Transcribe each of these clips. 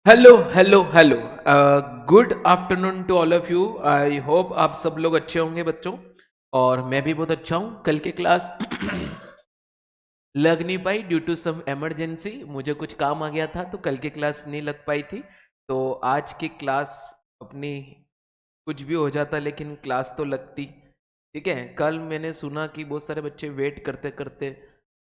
Hello hello hello. Good afternoon to all of you. I hope आप सब लोग अच्छे होंगे बच्चों। और मैं भी बहुत अच्छा हूँ। कल की क्लास लग नहीं पाई ड्यू टू सम इमरजेंसी, मुझे कुछ काम आ गया था तो कल की क्लास नहीं लग पाई थी। तो आज की क्लास अपनी कुछ भी हो जाता लेकिन क्लास तो लगती। ठीक है, कल मैंने सुना कि बहुत सारे बच्चे वेट करते करते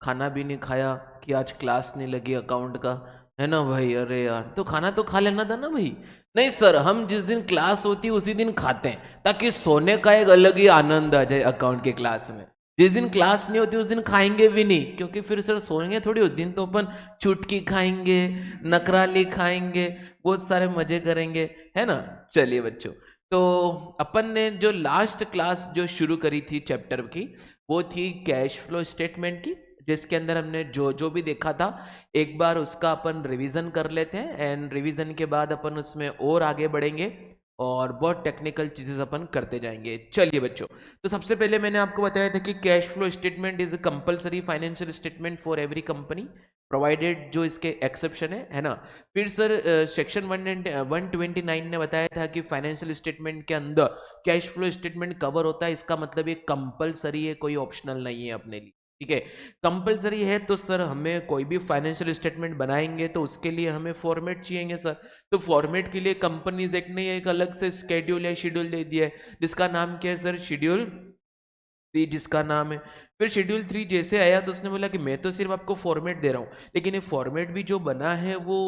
खाना भी नहीं खाया कि आज क्लास नहीं लगी अकाउंट का। है ना भाई? अरे यार, तो खाना तो खा लेना था ना भाई। नहीं सर, हम जिस दिन क्लास होती है उसी दिन खाते हैं ताकि सोने का एक अलग ही आनंद आ जाए अकाउंट के क्लास में। जिस दिन क्लास नहीं होती उस दिन खाएंगे भी नहीं, क्योंकि फिर सर सोएंगे थोड़ी। उस दिन तो अपन चुटकी खाएंगे, नकराली खाएंगे, बहुत सारे मजे करेंगे। है ना? चलिए बच्चों, तो अपन ने जो लास्ट क्लास जो शुरू करी थी चैप्टर की, वो थी कैश फ्लो स्टेटमेंट की, जिसके अंदर हमने जो जो भी देखा था एक बार उसका अपन रिवीजन कर लेते हैं। एंड रिवीजन के बाद अपन उसमें और आगे बढ़ेंगे और बहुत टेक्निकल चीजें अपन करते जाएंगे। चलिए बच्चों, तो सबसे पहले मैंने आपको बताया था कि cash flow statement is compulsory financial statement for every company provided, जो इसके एक्सेप्शन है ना। फिर सर सेक्शन 129 ने बताया था कि फाइनेंशियल स्टेटमेंट के अंदर कैश फ्लो स्टेटमेंट कवर होता है। इसका मतलब ये कंपलसरी है, कोई ऑप्शनल नहीं है अपने लिए। ठीक है, कंपलसरी है तो सर हमें कोई भी फाइनेंशियल स्टेटमेंट बनाएंगे तो उसके लिए हमें फॉर्मेट चाहिए सर। तो फॉर्मेट के लिए कंपनीज एक्ट ने एक अलग से स्केड्यूल या शेड्यूल दे दिया है, जिसका नाम क्या है सर? शेड्यूल 3, जिसका नाम है। फिर शेड्यूल 3 जैसे आया तो उसने बोला कि मैं तो सिर्फ आपको फॉर्मेट दे रहा हूँ, लेकिन ये फॉर्मेट भी जो बना है वो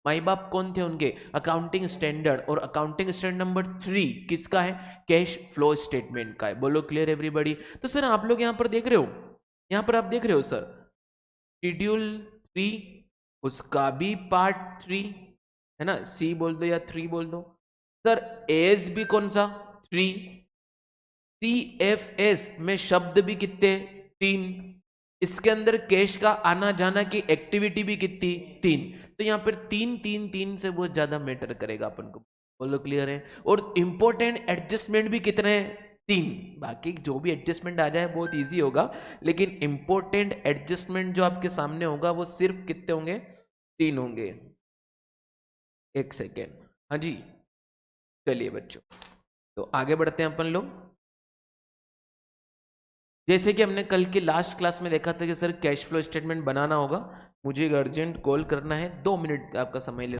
माई बाप कौन थे उनके? Accounting standard. और अकाउंटिंग स्टैंडर्ड नंबर 3 किसका है? कैश फ्लो स्टेटमेंट का है। बोलो क्लियर एवरीबॉडी? तो सर आप लोग यहाँ पर देख रहे हो, यहाँ पर आप देख रहे हो सर, शेड्यूल 3, उसका भी पार्ट 3, है ना? सी बोल दो या 3 बोल दो। सर एस भी कौन सा? 3। CFS में शब्द भी कितने? 3। इसके अंदर कैश का आना जाना की एक्टिविटी भी कितनी? 3। तो यहाँ पर 3 3 3 से बहुत ज्यादा मैटर करेगा अपन को। बोलो क्लियर है? और इंपॉर्टेंट एडजस्टमेंट भी कितने हैं? 3। बाकी जो भी एडजस्टमेंट आ जाए बहुत इजी होगा, लेकिन इंपॉर्टेंट एडजस्टमेंट जो आपके सामने होगा वो सिर्फ कितने होंगे? 3 होंगे। एक सेकेंड। हाँ जी, चलिए बच्चों, तो आगे बढ़ते हैं अपन लोग। जैसे कि हमने कल की लास्ट क्लास में देखा था कि सर कैश फ्लो स्टेटमेंट बनाना होगा। मुझे एक अर्जेंट कॉल करना है, 2 मिनट आपका समय ले।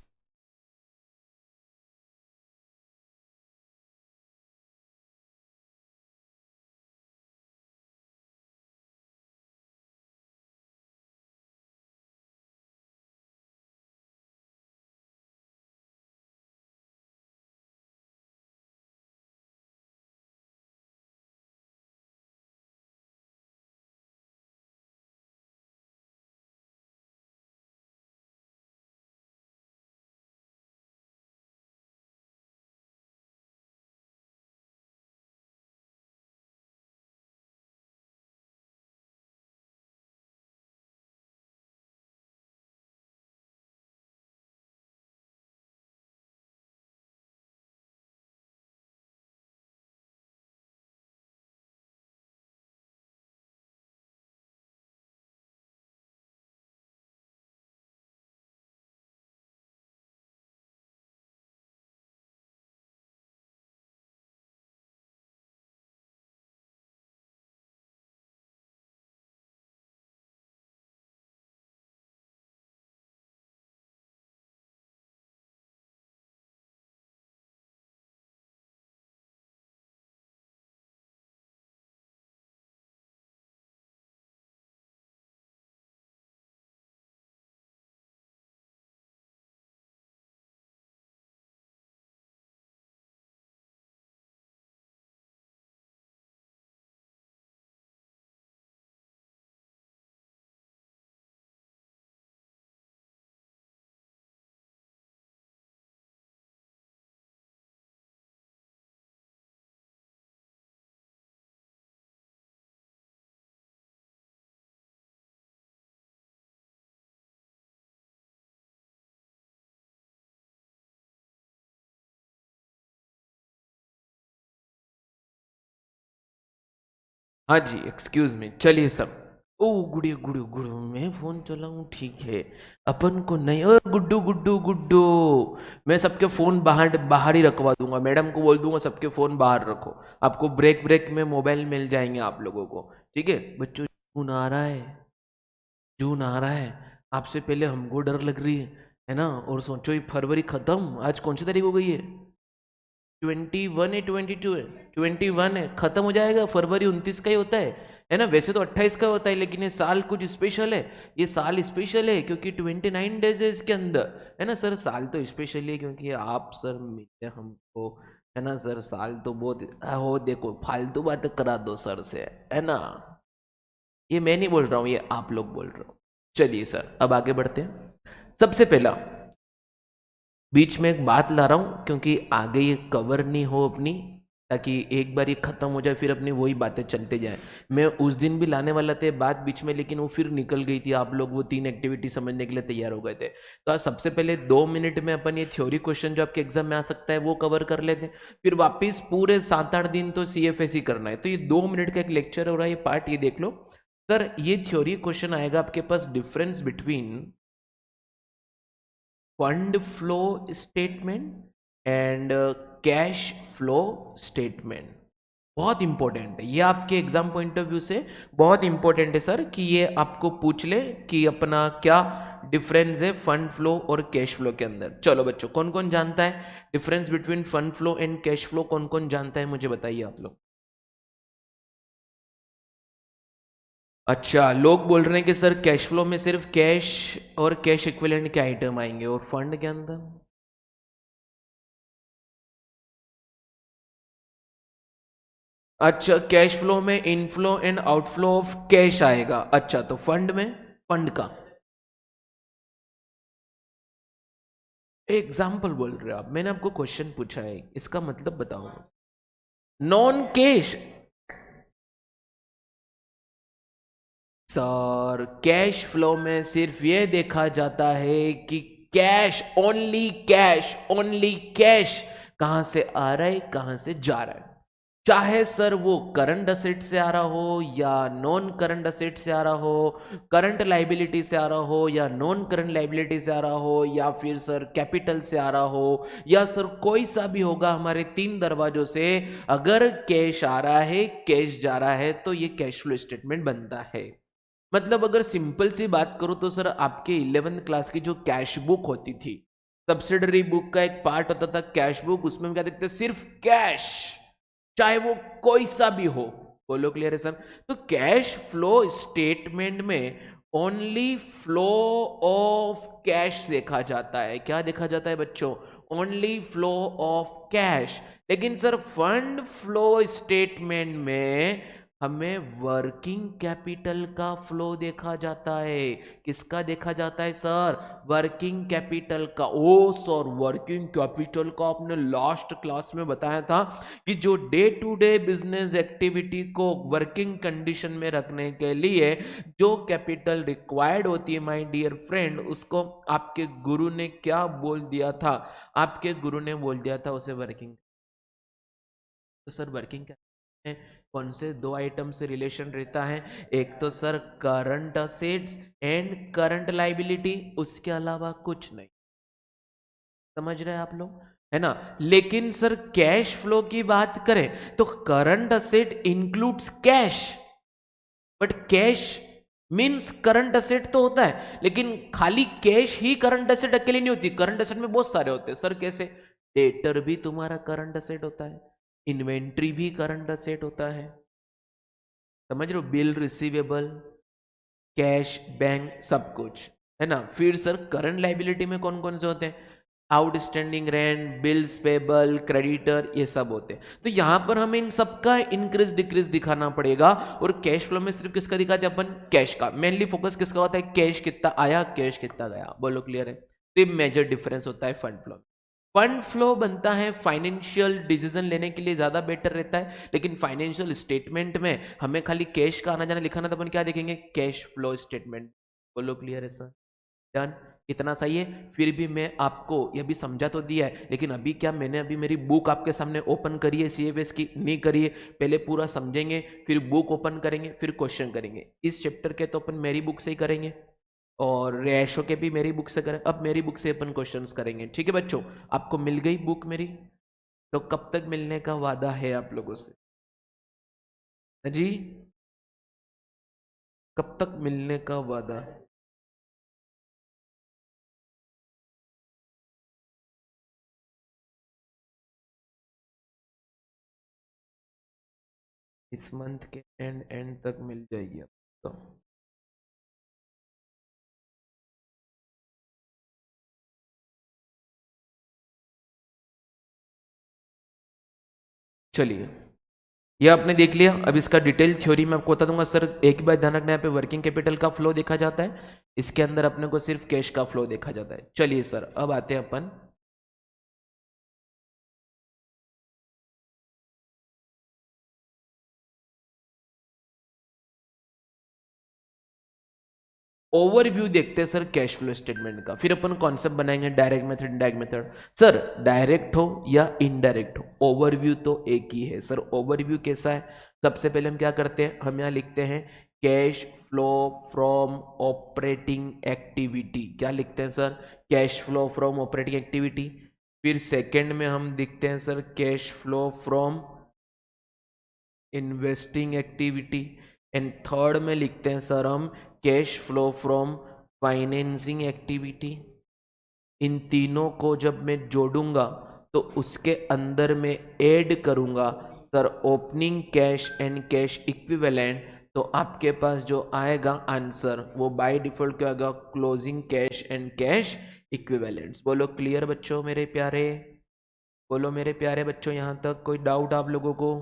हाँ जी, एक्सक्यूज मी। चलिए सब, ओ गुड़िया गुड़ू गुड़ू, मैं फोन चलाऊं ठीक है, अपन को नहीं। ओ गुड्डू गुड्डू गुड्डू, मैं सबके फोन बाहर बाहर ही रखवा दूंगा, मैडम को बोल दूंगा सबके फोन बाहर रखो, आपको ब्रेक ब्रेक में मोबाइल मिल जाएंगे आप लोगों को, ठीक है बच्चों। जून आ रहा है, जून आ रहा है, आपसे पहले हमको डर लग रही है ना। और सोचो ये फरवरी खत्म, आज कौन सी तारीख हो गई है? 21 है, 22 है, 21 है, खत्म हो जाएगा। फरवरी 29 का ही होता है ना। वैसे तो 28 का होता है, लेकिन ये साल कुछ स्पेशल है। ये साल स्पेशल है क्योंकि 29 डेज है इसके अंदर, है ना सर। साल तो स्पेशल है क्योंकि आप सर मिले हमको, है ना सर। साल तो बहुत हो, देखो फालतू बातें करा दो सर से, है ना। ये मैं नहीं बोल रहा हूँ, ये आप लोग बोल रहे हो। चलिए सर अब आगे बढ़ते हैं। सबसे पहला बीच में एक बात ला रहा हूं क्योंकि आगे ये कवर नहीं हो अपनी, ताकि एक बार ये खत्म हो जाए फिर अपनी वही बातें चलते जाए। मैं उस दिन भी लाने वाला थे बात बीच में, लेकिन वो फिर निकल गई थी। आप लोग वो 3 एक्टिविटी समझने के लिए तैयार हो गए थे। तो आज सबसे पहले 2 मिनट में अपन ये थ्योरी क्वेश्चन जो आपके एग्जाम में आ सकता है वो कवर कर लेते हैं। फिर वापिस पूरे 7-8 दिन तो CFS ही करना है। तो ये 2 मिनट का एक लेक्चर हो रहा है, ये पार्ट ये देख लो सर। ये थ्योरी क्वेश्चन आएगा आपके पास, difference between fund flow statement and cash flow statement. बहुत इंपॉर्टेंट है ये आपके एग्जाम पॉइंट ऑफ व्यू से, बहुत इंपॉर्टेंट है सर कि ये आपको पूछ ले कि अपना क्या डिफरेंस है फंड फ्लो और कैश फ्लो के अंदर। चलो बच्चों, कौन कौन जानता है difference between fund flow and cash flow? कौन कौन जानता है मुझे बताइए आप लोग। अच्छा, लोग बोल रहे हैं कि सर कैश फ्लो में सिर्फ कैश और कैश इक्विवेलेंट के आइटम आएंगे, और फंड के अंदर? अच्छा, कैश फ्लो में inflow and outflow of cash आएगा। अच्छा, तो फंड में, फंड का एग्जाम्पल बोल रहे हो आप? मैंने आपको क्वेश्चन पूछा है, इसका मतलब बताओ। Non cash sir, cash flow में सिर्फ ये देखा जाता है कि cash, only cash, only cash कहां से आ रहा है कहां से जा रहा है। चाहे सर वो करंट असेट से आ रहा हो या नॉन करंट असेट से आ रहा हो, करंट लाइबिलिटी से आ रहा हो या नॉन करंट लाइबिलिटी से आ रहा हो, या फिर सर कैपिटल से आ रहा हो, या सर कोई सा भी होगा हमारे 3 दरवाजों से, अगर कैश आ रहा है कैश जा रहा है तो ये कैश फ्लो स्टेटमेंट बनता है। मतलब अगर सिंपल सी बात करूं तो सर आपके 11th क्लास की जो कैश बुक होती थी, सब्सिडरी बुक का एक पार्ट होता था कैश बुक, उसमें हम क्या देखते सिर्फ कैश, चाहे वो कोई सा भी हो। बोलो क्लियर है सर? तो कैश फ्लो स्टेटमेंट में ओनली फ्लो ऑफ कैश देखा जाता है। क्या देखा जाता है बच्चों? Only flow of cash. लेकिन सर फंड फ्लो स्टेटमेंट में हमें वर्किंग कैपिटल का फ्लो देखा जाता है। किसका देखा जाता है सर? वर्किंग कैपिटल का। ओ सर, वर्किंग कैपिटल का आपने लास्ट क्लास में बताया था कि जो day to day business activity को वर्किंग कंडीशन में रखने के लिए जो कैपिटल रिक्वायर्ड होती है माय डियर फ्रेंड, उसको आपके गुरु ने क्या बोल दिया था? आपके गुरु ने बोल दिया था उसे वर्किंग। तो सर वर्किंग में कौन से 2 आइटम से रिलेशन रहता है? एक तो sir current assets and current liability, उसके अलावा कुछ नहीं। समझ रहे हैं आप लोग, है ना? लेकिन सर कैश फ्लो की बात करें तो current asset includes cash, but cash means current asset तो होता है, लेकिन खाली कैश ही करंट असेट अकेले नहीं होती। करंट असेट में बहुत सारे होते हैं सर। कैसे? डेटर भी तुम्हारा करंट असेट होता है, इन्वेंट्री भी करंट असेट होता है, समझ रहे हो? बिल रिसीवेबल, कैश, बैंक, सब कुछ, है ना? फिर सर करंट लाइबिलिटी में कौन कौन से होते हैं? Outstanding rent, bills payable, creditor, ये सब होते हैं। तो यहां पर हमें इन सबका इंक्रीज डिक्रीज दिखाना पड़ेगा। और कैश फ्लो में सिर्फ किसका दिखाते हैं अपन? कैश का। मेनली फोकस किसका होता है? कैश कितना आया, कैश कितना गया। बोलो क्लियर है? तो ये मेजर डिफरेंस होता है फंड फ्लो। फंड फ्लो बनता है फाइनेंशियल डिसीजन लेने के लिए, ज्यादा बेटर रहता है। लेकिन फाइनेंशियल स्टेटमेंट में हमें खाली कैश का आना जाना लिखाना, तो अपन क्या देखेंगे? Cash flow statement. बोलो क्लियर है सर? डन। इतना सही है। फिर भी मैं आपको ये भी समझा तो दिया है, लेकिन अभी क्या मैंने अभी मेरी बुक आपके सामने ओपन करी है सीएफएस की? नहीं करी है। पहले पूरा समझेंगे, फिर बुक ओपन करेंगे, फिर क्वेश्चन करेंगे। इस चैप्टर के तो अपन मेरी बुक से ही करेंगे और रेशो के भी मेरी बुक से करें। अब मेरी बुक से अपन क्वेश्चंस करेंगे, ठीक है बच्चों? आपको मिल गई बुक मेरी? तो कब तक मिलने का वादा है आप लोगों से? जी, कब तक मिलने का वादा है? इस मंथ के एंड तक मिल जाएगी आपको। तो चलिए, ये आपने देख लिया। अब इसका डिटेल थ्योरी मैं आपको बता दूंगा। सर एक ही बात ध्यान रखना, यहाँ पे वर्किंग कैपिटल का फ्लो देखा जाता है, इसके अंदर अपने को सिर्फ कैश का फ्लो देखा जाता है। चलिए सर, अब आते हैं अपन ओवरव्यू देखते हैं सर कैश फ्लो स्टेटमेंट का, फिर अपन कॉन्सेप्ट बनाएंगे direct method, indirect method. Sir direct हो या इनडायरेक्ट हो, ओवरव्यू तो एक ही है सर। ओवरव्यू कैसा है? सबसे पहले हम क्या करते हैं, हम यहाँ लिखते हैं cash flow from operating activity. क्या लिखते हैं sir? Cash flow from operating activity. फिर सेकेंड में हम लिखते हैं sir cash flow from investing activity. And third में लिखते हैं सर हम cash flow from financing activity. इन तीनों को जब मैं जोड़ूंगा तो उसके अंदर में ऐड करूंगा sir opening cash and cash equivalent. तो आपके पास जो आएगा आंसर वो बाय डिफॉल्ट क्या आएगा? Closing cash and cash equivalents. बोलो क्लियर बच्चों मेरे प्यारे? बोलो मेरे प्यारे बच्चों, यहां तक कोई डाउट आप लोगों को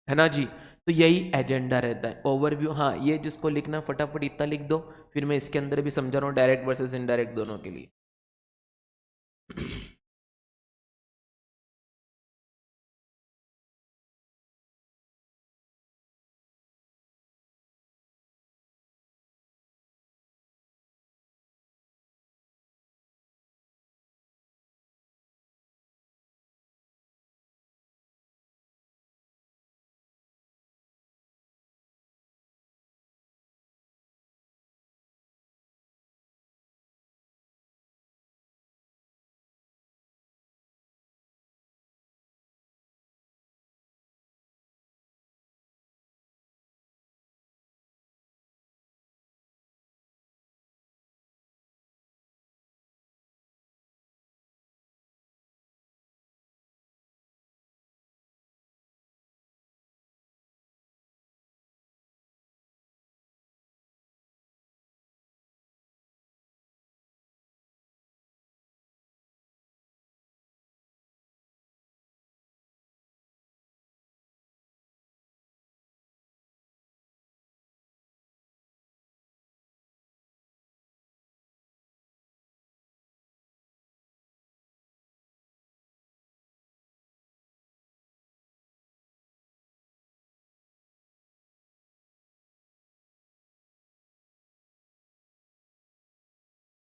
है ना जी? तो यही एजेंडा रहता है, ओवरव्यू। हाँ, ये जिसको लिखना फटाफट इतना लिख दो, फिर मैं इसके अंदर भी समझा रहा हूँ डायरेक्ट वर्सेस इनडायरेक्ट दोनों के लिए।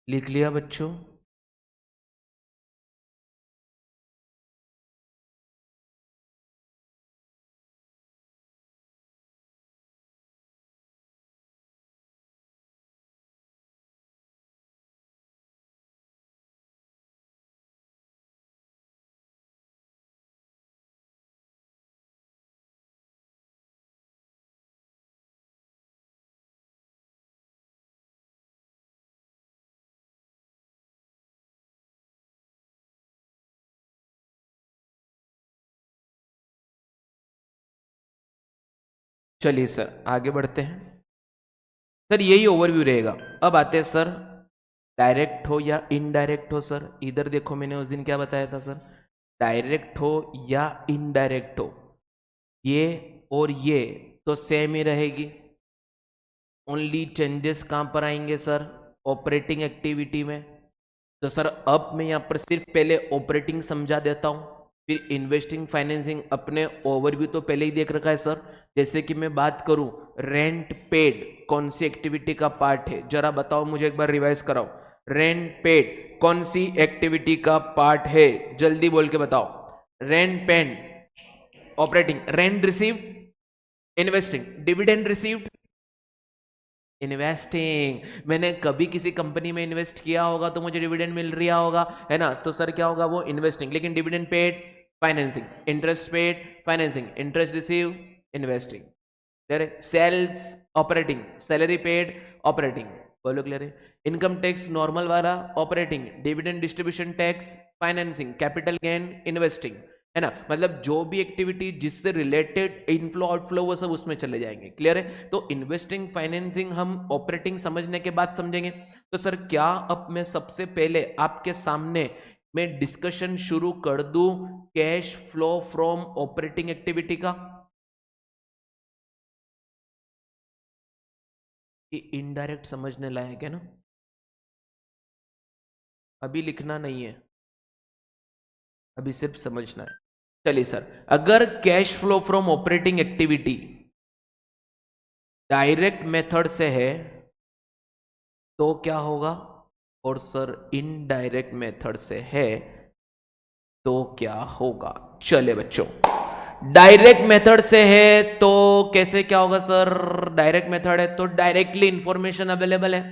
लिख लिया बच्चों? चलिए सर आगे बढ़ते हैं। सर यही ओवरव्यू रहेगा। अब आते हैं सर डायरेक्ट हो या इनडायरेक्ट हो। सर इधर देखो, मैंने उस दिन क्या बताया था सर, डायरेक्ट हो या इनडायरेक्ट हो, ये और ये तो सेम ही रहेगी। ओनली चेंजेस कहाँ पर आएंगे सर? ऑपरेटिंग एक्टिविटी में। तो सर अब मैं यहाँ पर सिर्फ पहले ऑपरेटिंग समझा देता हूँ, फिर इन्वेस्टिंग फाइनेंसिंग अपने ओवरव्यू तो पहले ही देख रखा है सर। जैसे कि मैं बात करूँ रेंट पेड कौन सी एक्टिविटी का पार्ट है, जरा बताओ मुझे, एक बार रिवाइज कराओ। रेंट पेड कौन सी एक्टिविटी का पार्ट है? जल्दी बोल के बताओ। Rent paid operating, rent received investing, dividend received investing. मैंने कभी किसी कंपनी में इन्वेस्ट किया होगा तो मुझे डिविडेंड मिल रहा होगा, है ना? तो सर क्या होगा? वो इन्वेस्टिंग। लेकिन dividend paid financing, interest paid financing, interest receive investing. Clear है? Sales operating, salary paid operating. बोलो क्लियर है? इनकम टैक्स नॉर्मल वाला operating, dividend distribution tax financing, capital gain investing, है ना? मतलब जो भी एक्टिविटी जिससे रिलेटेड इनफ्लो आउटफ्लो वो सब उसमें चले जाएंगे। क्लियर है? तो इन्वेस्टिंग फाइनेंसिंग हम ऑपरेटिंग समझने के बाद समझेंगे। तो सर क्या अब मैं सबसे पहले आपके सामने मैं डिस्कशन शुरू कर दूं cash flow from operating activity का, कि इनडायरेक्ट समझने लायक है ना? अभी लिखना नहीं है, अभी सिर्फ समझना है। चलिए सर, अगर cash flow from operating activity direct method से है तो क्या होगा, और सर इनडायरेक्ट मेथड से है तो क्या होगा? चले बच्चों, डायरेक्ट मेथड से है तो कैसे क्या होगा सर? डायरेक्ट मेथड है तो डायरेक्टली इंफॉर्मेशन अवेलेबल है,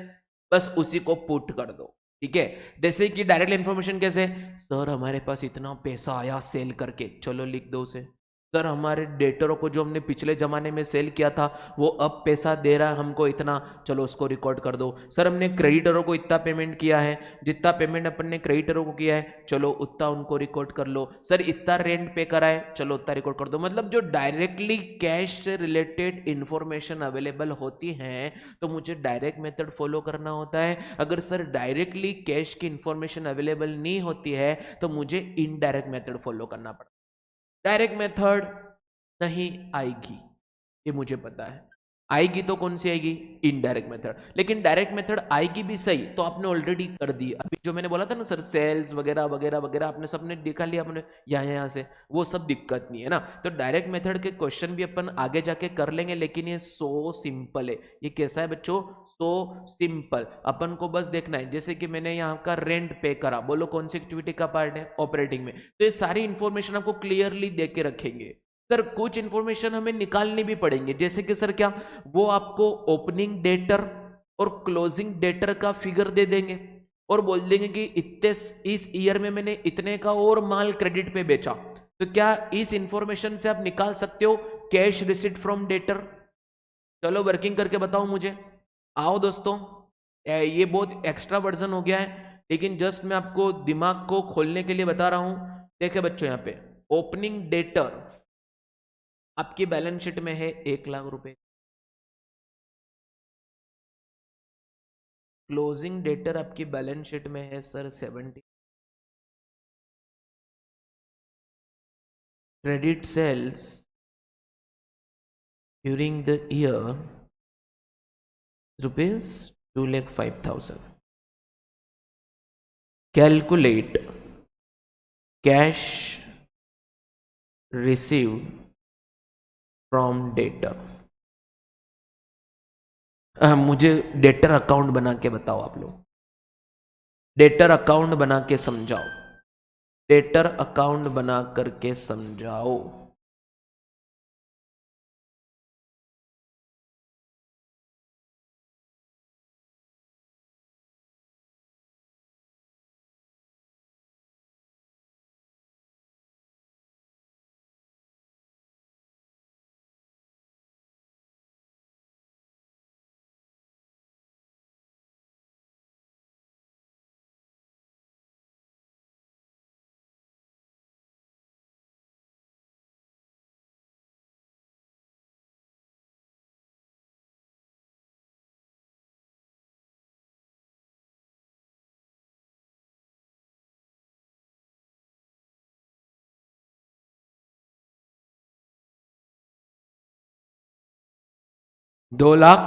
बस उसी को पुट कर दो। ठीक है? जैसे कि डायरेक्टली इंफॉर्मेशन कैसे? सर हमारे पास इतना पैसा आया सेल करके, चलो लिख दो उसे। सर हमारे डेटरों को जो हमने पिछले जमाने में सेल किया था वो अब पैसा दे रहा है हमको इतना, चलो उसको रिकॉर्ड कर दो। सर हमने क्रेडिटरों को इतना पेमेंट किया है, जितना पेमेंट अपन ने क्रेडिटरों को किया है चलो उतना उनको रिकॉर्ड कर लो। सर इतना रेंट पे करा है चलो उतना रिकॉर्ड कर दो। मतलब जो डायरेक्टली कैश से रिलेटेड इंफॉर्मेशन अवेलेबल होती है तो मुझे डायरेक्ट मेथड फॉलो करना होता है। अगर सर डायरेक्टली कैश की इंफॉर्मेशन अवेलेबल नहीं होती है तो मुझे इनडायरेक्ट मेथड फॉलो करना पड़ता है। डायरेक्ट मेथड नहीं आएगी, ये मुझे पता है। आएगी तो कौन सी आएगी? Indirect method. लेकिन डायरेक्ट मेथड आएगी भी सही तो आपने ऑलरेडी कर दी। अभी जो मैंने बोला था ना सर, सेल्स वगैरह वगैरह वगैरह आपने सबने दिखा लिया अपने यहाँ से, वो सब दिक्कत नहीं है ना। तो डायरेक्ट मेथड के क्वेश्चन भी अपन आगे जाके कर लेंगे, लेकिन ये सो सिंपल है। ये कैसा है बच्चों? So simple. अपन को बस देखना है, जैसे कि मैंने यहाँ का रेंट पे करा, बोलो कौन सी एक्टिविटी का पार्ट है? ऑपरेटिंग में। तो ये सारी इंफॉर्मेशन आपको क्लियरली दे के रखेंगे। सर कुछ इंफॉर्मेशन हमें निकालनी भी पड़ेंगे, जैसे कि सर क्या, वो आपको ओपनिंग डेटर और क्लोजिंग डेटर का फिगर दे देंगे और बोल देंगे कि इतने इस ईयर में मैंने इतने का और माल क्रेडिट पे बेचा। तो क्या इस इंफॉर्मेशन से आप निकाल सकते हो कैश रिसिट फ्रॉम डेटर? चलो वर्किंग करके बताओ मुझे। आओ दोस्तों, ये बहुत एक्स्ट्रा वर्जन हो गया है, लेकिन जस्ट मैं आपको दिमाग को खोलने के लिए बता रहा हूं। देखिए बच्चों, यहाँ पे ओपनिंग डेटर आपकी बैलेंस शीट में है 1,00,000 रुपए, क्लोजिंग डेटर आपकी बैलेंस शीट में है sir 70, credit sales during the year rupees 2,05,000। Calculate cash received from debtor. मुझे डेटर अकाउंट बना के बताओ आप लोग, डेटर अकाउंट बना के समझाओ, डेटर अकाउंट बना करके समझाओ। दो लाख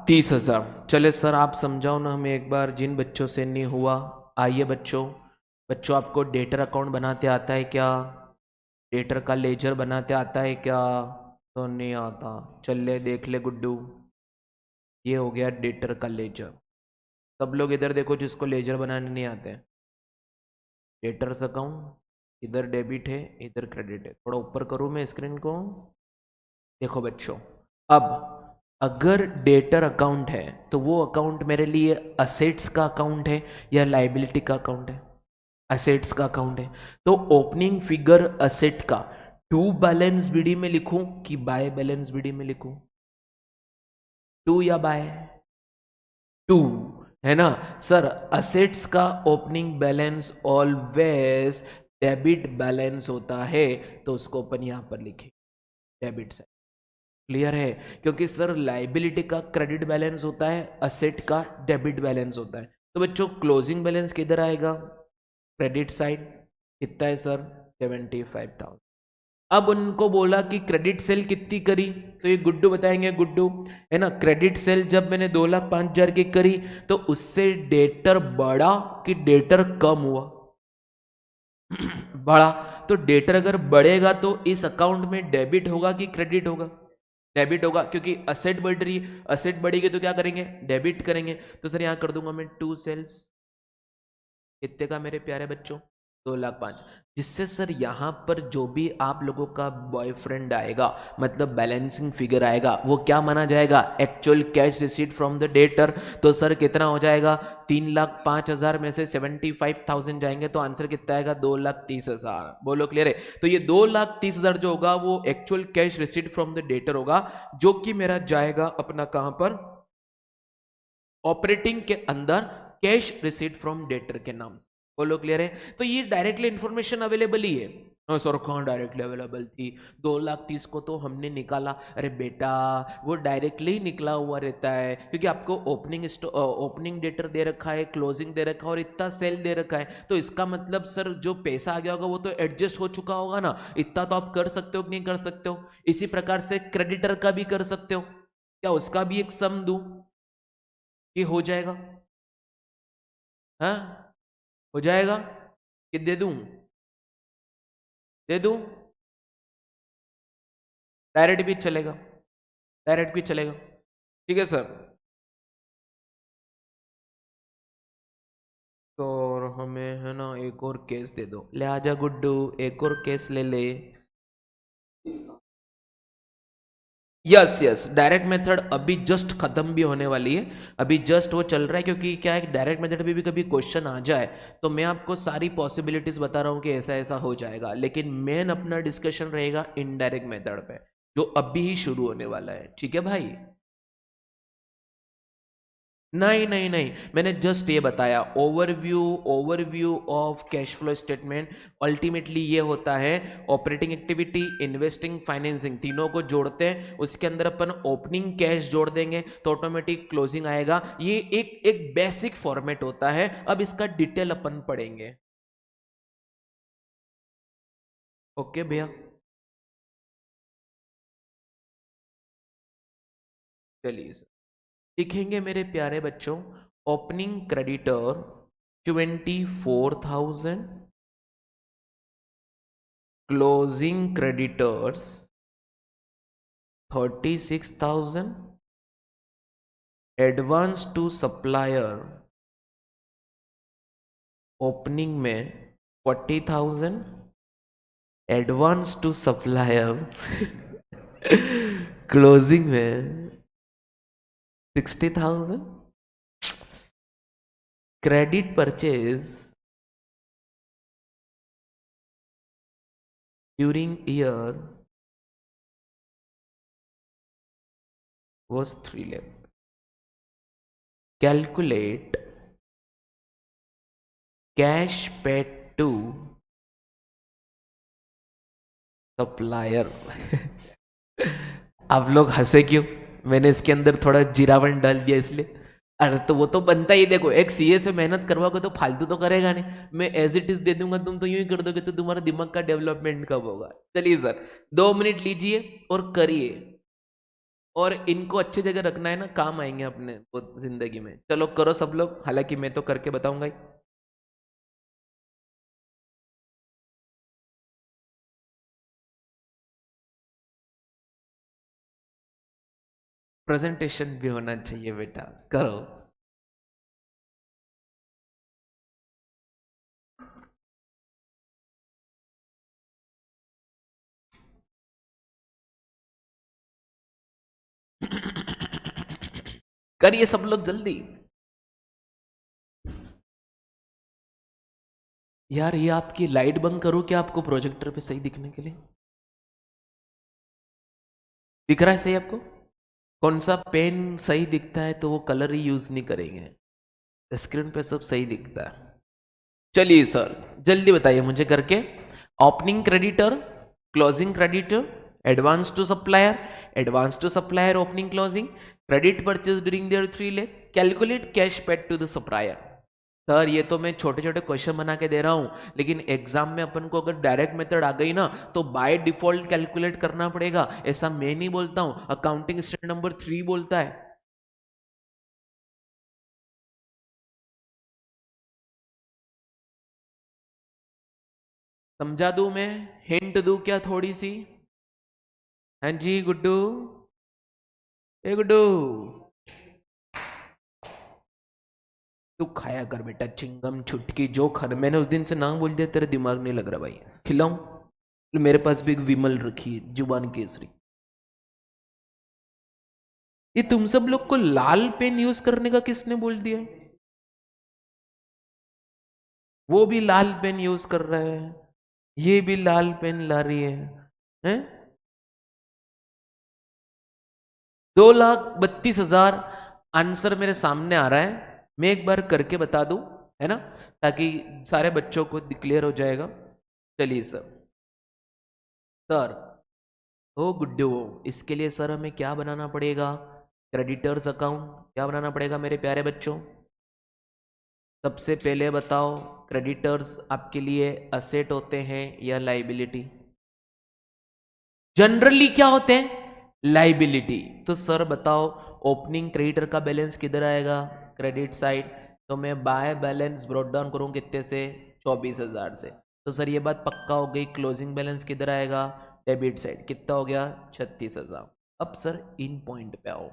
30,000। चले सर आप समझाओ ना हमें एक बार, जिन बच्चों से नहीं हुआ। आइए बच्चों, बच्चों आपको डेटर अकाउंट बनाते आता है क्या? डेटर का लेजर बनाते आता है क्या? तो नहीं आता। चल ले देख ले गुड्डू, ये हो गया डेटर का लेजर। सब लोग इधर देखो जिसको लेजर बनाने नहीं आते हैं। डेटर्स अकाउंट, इधर डेबिट है इधर क्रेडिट है। थोड़ा ऊपर करूँ मैं स्क्रीन को। देखो बच्चों, अब अगर डेटर अकाउंट है तो वो अकाउंट मेरे लिए असेट्स का अकाउंट है या लाइबिलिटी का अकाउंट है? असेट्स का अकाउंट है। तो ओपनिंग फिगर असेट का टू बैलेंस बीडी में लिखूं कि बाय बैलेंस बीडी में लिखूं? टू या बाय? टू, है ना सर। असेट्स का opening balance always debit balance होता है, तो उसको अपन यहां पर लिखे डेबिट से। क्लियर है? क्योंकि सर लाइबिलिटी का क्रेडिट बैलेंस होता है, असेट का डेबिट बैलेंस होता है। तो बच्चों क्लोजिंग बैलेंस किधर आएगा? Credit side. कितना है सर? 75,000। अब उनको बोला कि क्रेडिट सेल कितनी करी, तो ये गुड्डू बताएंगे। गुड्डू, है ना, क्रेडिट सेल जब मैंने 2,05,000 की करी तो उससे डेटर बढ़ा कि डेटर कम हुआ? बढ़ा। तो डेटर अगर बढ़ेगा तो इस अकाउंट में डेबिट होगा कि क्रेडिट होगा? डेबिट होगा, क्योंकि असेट बढ़ रही है। असेट बढ़ेगी तो क्या करेंगे? डेबिट करेंगे। तो सर यहां कर दूंगा मैं टू सेल्स। कितने का मेरे प्यारे बच्चों? 2,05,000। जिससे सर यहाँ पर जो भी आप लोगों का बॉयफ्रेंड आएगा, मतलब बैलेंसिंग फिगर आएगा, वो क्या माना जाएगा? Actual cash receipt from the debtor. तो सर कितना हो जाएगा? 3,05,000 में से 75,000 जाएंगे तो आंसर कितना आएगा? 2,30,000। बोलो क्लियर है? तो ये 2,30,000 जो होगा वो actual cash receipt from the debtor होगा, जो कि मेरा जाएगा अपना कहां पर? ऑपरेटिंग के अंदर कैश रिसीट फ्रॉम डेटर के नाम से। बोलो क्लियर है? तो ये डायरेक्टली इंफॉर्मेशन अवेलेबल ही है। सर कहाँ डायरेक्टली अवेलेबल थी? 2,30,000 को तो हमने निकाला। अरे बेटा, वो डायरेक्टली ही निकला हुआ रहता है, क्योंकि आपको ओपनिंग डेटर दे रखा है, क्लोजिंग दे रखा है और इतना सेल दे रखा है। तो इसका मतलब सर जो पैसा आ गया होगा वो तो एडजस्ट हो चुका होगा ना। इतना तो आप कर सकते हो कि नहीं कर सकते हो? इसी प्रकार से क्रेडिटर का भी कर सकते हो। क्या उसका भी एक सम दूं? ये हो जाएगा? हाँ, हो जाएगा कि दे दूं? दे दूं? डायरेक्ट भी चलेगा, डायरेक्ट भी चलेगा। ठीक है सर। तो और हमें है ना एक और केस दे दो। ले आजा गुड्डू, एक और केस ले ले। यस यस, डायरेक्ट मेथड अभी जस्ट खत्म भी होने वाली है। अभी जस्ट वो चल रहा है, क्योंकि क्या है, डायरेक्ट मेथड में भी कभी क्वेश्चन आ जाए तो मैं आपको सारी पॉसिबिलिटीज बता रहा हूँ कि ऐसा ऐसा हो जाएगा, लेकिन मेन अपना डिस्कशन रहेगा इनडायरेक्ट मेथड पे, जो अभी ही शुरू होने वाला है। ठीक है भाई? नहीं नहीं नहीं, मैंने जस्ट ये बताया, overview. Overview of cash flow statement ultimately ये होता है, ऑपरेटिंग एक्टिविटी, इन्वेस्टिंग, फाइनेंसिंग, तीनों को जोड़ते हैं। उसके अंदर अपन ओपनिंग कैश जोड़ देंगे तो ऑटोमेटिक क्लोजिंग आएगा। ये एक एक बेसिक फॉर्मेट होता है। अब इसका डिटेल अपन पढ़ेंगे। ओके भैया, चलिए सर। लिखेंगे मेरे प्यारे बच्चों, opening creditor 24,000, closing creditors 36,000, advance to supplier opening में 40,000, एडवांस टू सप्लायर क्लोजिंग में 60,000, credit purchase during year was 3 lakh. Calculate cash paid to supplier. आप लोग हंसे क्यों? मैंने इसके अंदर थोड़ा जीरावन डाल दिया इसलिए। अरे तो वो तो बनता ही, देखो एक सीए से मेहनत करवाओगे तो फालतू तो करेगा नहीं। मैं एज इट इज दे दूंगा, तुम तो यूं ही कर दोगे, तो तुम्हारा दिमाग का डेवलपमेंट कब होगा? चलिए सर, 2 मिनट लीजिए और करिए। और इनको अच्छी जगह रखना है ना, काम आएंगे अपने वो जिंदगी में। चलो करो सब लोग, हालांकि मैं तो करके बताऊंगा ही। प्रेजेंटेशन भी होना चाहिए बेटा, करो। करिए सब लोग जल्दी। यार ये आपकी लाइट बंद करो क्या, आपको प्रोजेक्टर पे सही दिखने के लिए? दिख रहा है सही आपको? कौन सा पेन सही दिखता है तो वो कलर ही यूज नहीं करेंगे, स्क्रीन पे सब सही दिखता है। चलिए सर जल्दी बताइए मुझे करके। Opening creditor, closing creditor, advance to supplier, advance to supplier opening closing, credit purchase during there 3 ले, calculate cash paid to the supplier. Sir ये तो मैं छोटे छोटे क्वेश्चन बना के दे रहा हूं, लेकिन एग्जाम में अपन को अगर डायरेक्ट मेथड आ गई ना तो बाय डिफॉल्ट कैलकुलेट करना पड़ेगा, ऐसा मैं नहीं बोलता हूं, अकाउंटिंग स्टैंडर्ड नंबर 3 बोलता है। समझा दूं मैं, हिंट दूं क्या थोड़ी सी? हाँ जी गुड्डू, ए गुड्डू, तू खाया कर बेटा चिंगम छुटकी जो खर, मैंने उस दिन से नाम बोल दिया, तेरे दिमाग नहीं लग रहा भाई, खिलाऊं? मेरे पास भी एक विमल रखी है जुबान केसरी। ये तुम सब लोग को लाल पेन यूज करने का किसने बोल दिया? वो भी लाल पेन यूज कर रहा है, ये भी लाल पेन ला रही है? 2,32,000 आंसर मेरे सामने आ रहा है, मैं एक बार करके बता दूं, है ना, ताकि सारे बच्चों को क्लियर हो जाएगा। चलिए सर, सर ओ गुड्डू, इसके लिए सर हमें क्या बनाना पड़ेगा? क्रेडिटर्स अकाउंट क्या बनाना पड़ेगा मेरे प्यारे बच्चों? सबसे पहले बताओ, क्रेडिटर्स आपके लिए असेट होते हैं या लाइबिलिटी? जनरली क्या होते हैं? लाइबिलिटी। तो सर बताओ, ओपनिंग क्रेडिटर का बैलेंस किधर आएगा? Credit side. तो मैं बाय बैलेंस ब्रॉट डाउन करूँ कितने से? 24,000 से। तो सर ये बात पक्का हो गई, क्लोजिंग बैलेंस किधर आएगा? Debit side. कितना हो गया? 36,000। अब सर इन पॉइंट पे आओ,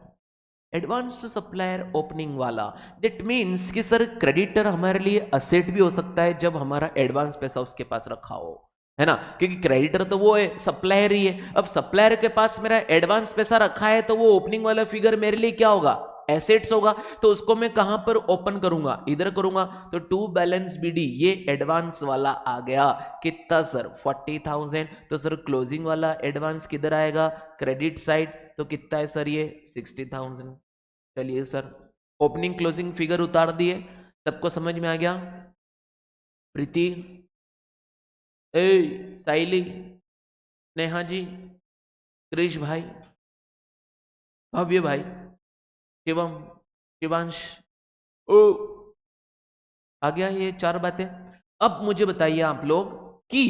एडवांस टू सप्लायर ओपनिंग वाला, दैट मीन्स कि सर क्रेडिटर हमारे लिए असेट भी हो सकता है जब हमारा एडवांस पैसा उसके पास रखा हो, है ना, क्योंकि क्रेडिटर तो वो है, सप्लायर ही है। अब सप्लायर के पास मेरा एडवांस पैसा रखा है तो वो ओपनिंग वाला फिगर मेरे लिए क्या होगा? एसेट्स होगा। तो उसको मैं कहां पर ओपन करूंगा? इधर करूंगा। तो टू बैलेंस बीडी, ये एडवांस वाला आ गया। कितना सर? 40,000। तो सर क्लोजिंग वाला एडवांस किधर आएगा? Credit side. तो कितना है सर ये? 60,000। चलिए सर, ओपनिंग क्लोजिंग फिगर उतार दिए, सबको समझ में आ गया? प्रीति, ए साइली, नेहा जी, क्रिश भाई, भव्य भाई, शिवम, शिवांश, ओ, आ गया ये चार बातें। अब मुझे बताइए आप लोग कि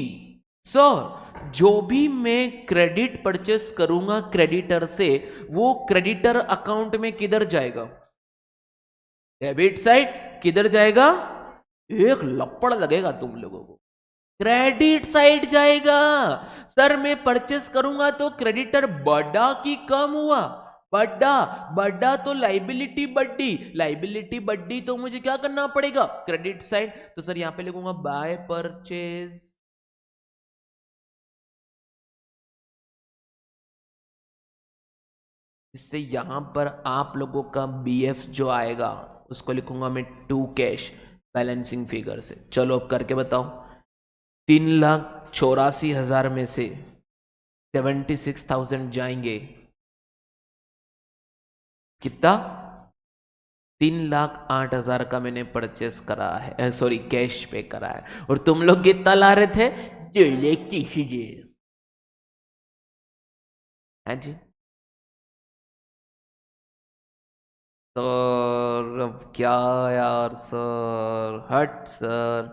सर जो भी मैं क्रेडिट परचेस करूंगा क्रेडिटर से, वो क्रेडिटर अकाउंट में किधर जाएगा? Debit side. किधर जाएगा? एक लपड़ लगेगा तुम लोगों को, क्रेडिट साइड जाएगा। सर मैं परचेस करूंगा तो क्रेडिटर बढ़ा कि कम हुआ? बढ़ा। बढ़ा तो लाइबिलिटी बढ़ी, लाइबिलिटी बढ़ी तो मुझे क्या करना पड़ेगा? Credit side. तो सर यहां पे लिखूंगा बाय परचेज, इससे यहां पर आप लोगों का बीएफ जो आएगा उसको लिखूंगा मैं टू कैश बैलेंसिंग फिगर से। चलो अब करके बताओ, 3,84,000 में से 76,000 जाएंगे कितना? 3,08,000 का मैंने परचेस करा है, सॉरी कैश पे करा है, और तुम लोग कितना ला रहे थे? 2,00,000। हाँ जी। सर अब क्या यार, सर हट सर,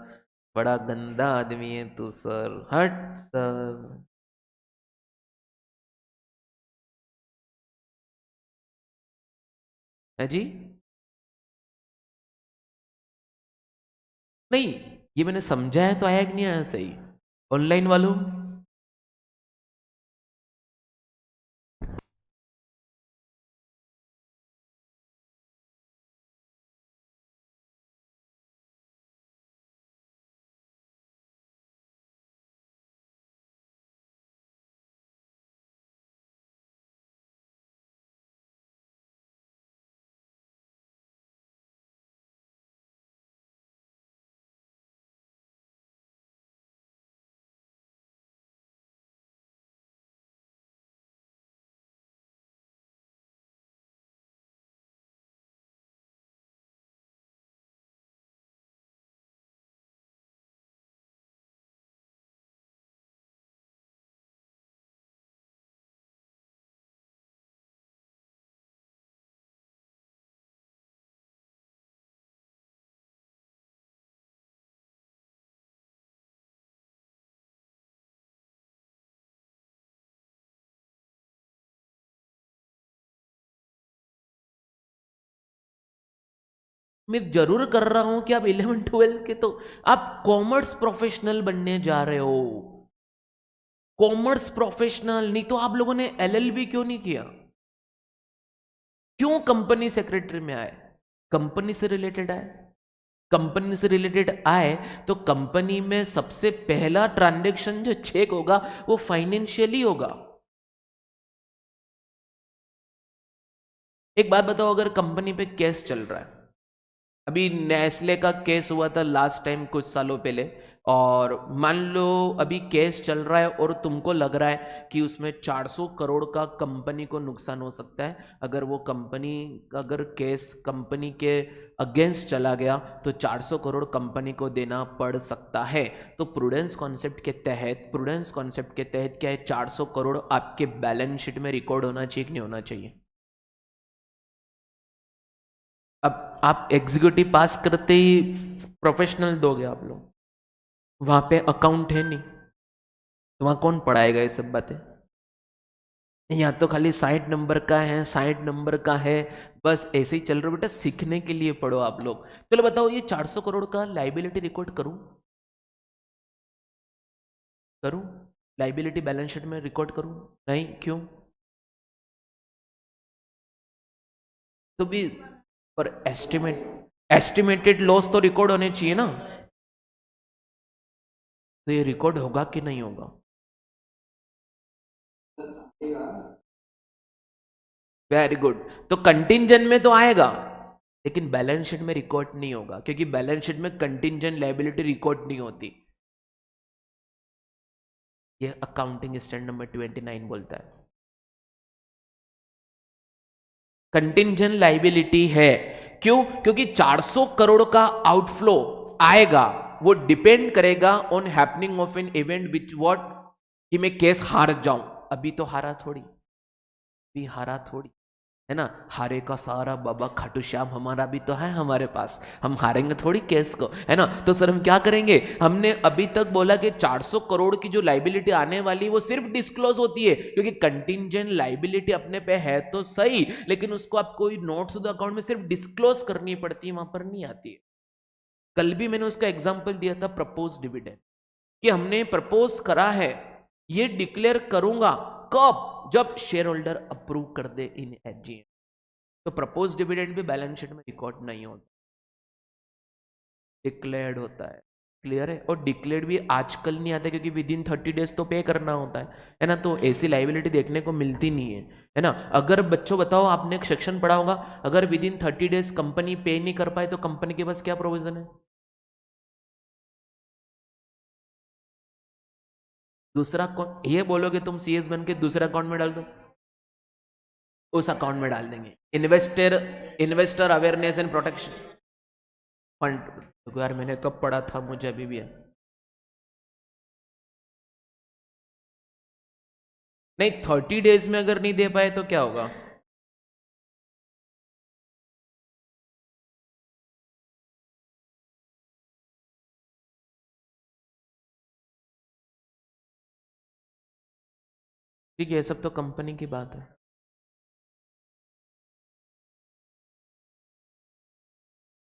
बड़ा गंदा आदमी है तू सर, हट सर। है जी? नहीं, ये मैंने समझा है तो आया कि नहीं आया सही? ऑनलाइन वालों, मैं जरूर कर रहा हूं कि आप 11-12 के तो आप कॉमर्स प्रोफेशनल बनने जा रहे हो, कॉमर्स प्रोफेशनल। नहीं तो आप लोगों ने एलएलबी क्यों नहीं किया? क्यों कंपनी सेक्रेटरी में आए? कंपनी से रिलेटेड आए। कंपनी से रिलेटेड आए तो कंपनी में सबसे पहला ट्रांजैक्शन जो चेक होगा वो फाइनेंशियली होगा। एक बात बताओ, अगर कंपनी पे केस चल रहा है, अभी नेस्ले का केस हुआ था लास्ट टाइम कुछ सालों पहले, और मान लो अभी केस चल रहा है और तुमको लग रहा है कि उसमें 400 करोड़ का कंपनी को नुकसान हो सकता है, अगर वो कंपनी, अगर केस कंपनी के अगेंस्ट चला गया तो 400 करोड़ कंपनी को देना पड़ सकता है। तो प्रूडेंस कॉन्सेप्ट के तहत, प्रूडेंस कॉन्सेप्ट के तहत क्या है, 400 करोड़ आपके बैलेंस शीट में रिकॉर्ड होना चाहिए कि नहीं होना चाहिए? अब आप एग्जीक्यूटिव पास करते ही प्रोफेशनल दोगे आप लोग, वहां पे अकाउंट है नहीं तो वहां कौन पढ़ाएगा ये सब बातें? यहाँ तो खाली 60 नंबर का है, 60 नंबर का है, बस ऐसे ही चल रहा है। बेटा सीखने के लिए पढ़ो आप लोग। चलो बताओ, ये 400 करोड़ का लाइबिलिटी रिकॉर्ड करूं? करूं? लाइबिलिटी बैलेंस शीट में रिकॉर्ड करूं? नहीं, क्यों? तो भी पर एस्टिमेटेड लॉस तो रिकॉर्ड होने चाहिए ना, तो ये रिकॉर्ड होगा कि नहीं होगा? Very good. तो कंटिंजेंट में तो आएगा, लेकिन बैलेंस शीट में रिकॉर्ड नहीं होगा, क्योंकि बैलेंस शीट में कंटिंजेंट लायबिलिटी रिकॉर्ड नहीं होती। ये अकाउंटिंग स्टैंडर्ड नंबर 29 बोलता है। कंटिंजेंट लायबिलिटी है, क्यों? क्योंकि 400 करोड़ का आउटफ्लो आएगा, वो डिपेंड करेगा on happening of an event which what, कि मैं केस हार जाऊं। अभी तो हारा थोड़ी, अभी हारा थोड़ी, है ना? हारे का सारा बाबा खाटू श्याम हमारा भी तो है हमारे पास, हम हारेंगे थोड़ी केस को, है ना? तो सर हम क्या करेंगे? हमने अभी तक बोला कि 400 करोड़ की जो लाइबिलिटी आने वाली वो सिर्फ डिस्क्लोज होती है, क्योंकि कंटिंजेंट लाइबिलिटी अपने पे है तो सही, लेकिन उसको आप कोई नोट्स द अकाउंट में सिर्फ डिस्क्लोज करनी पड़ती है, वहां पर नहीं आती है। कल भी मैंने उसका एग्जाम्पल दिया था, प्रपोज डिविडेंड, कि हमने प्रपोज करा है, ये डिक्लेयर करूंगा कब? जब शेयर होल्डर अप्रूव कर दे इन एजीएम। तो प्रपोज डिविडेंड भी बैलेंस शीट में रिकॉर्ड नहीं होता, डिक्लेयर्ड होता है। क्लियर है? और डिक्लेयर्ड भी आजकल नहीं आता, क्योंकि विद इन 30 डेज तो पे करना होता है ना? तो ऐसी लाइबिलिटी देखने को मिलती नहीं है ना? अगर बच्चों बताओ, आपने एक सेक्शन पढ़ा होगा, अगर विद इन 30 डेज कंपनी पे नहीं कर पाए तो कंपनी के पास क्या प्रोविजन है? दूसरा अकाउंट, ये बोलोगे तुम सीएस बन के दूसरा अकाउंट में डाल दो, उस अकाउंट में डाल देंगे। Investor awareness and protection fund. तो यार मैंने कब पढ़ा था, मुझे अभी भी है। नहीं, 30 डेज में अगर नहीं दे पाए तो क्या होगा? ठीक है, ये सब तो कंपनी की बात है।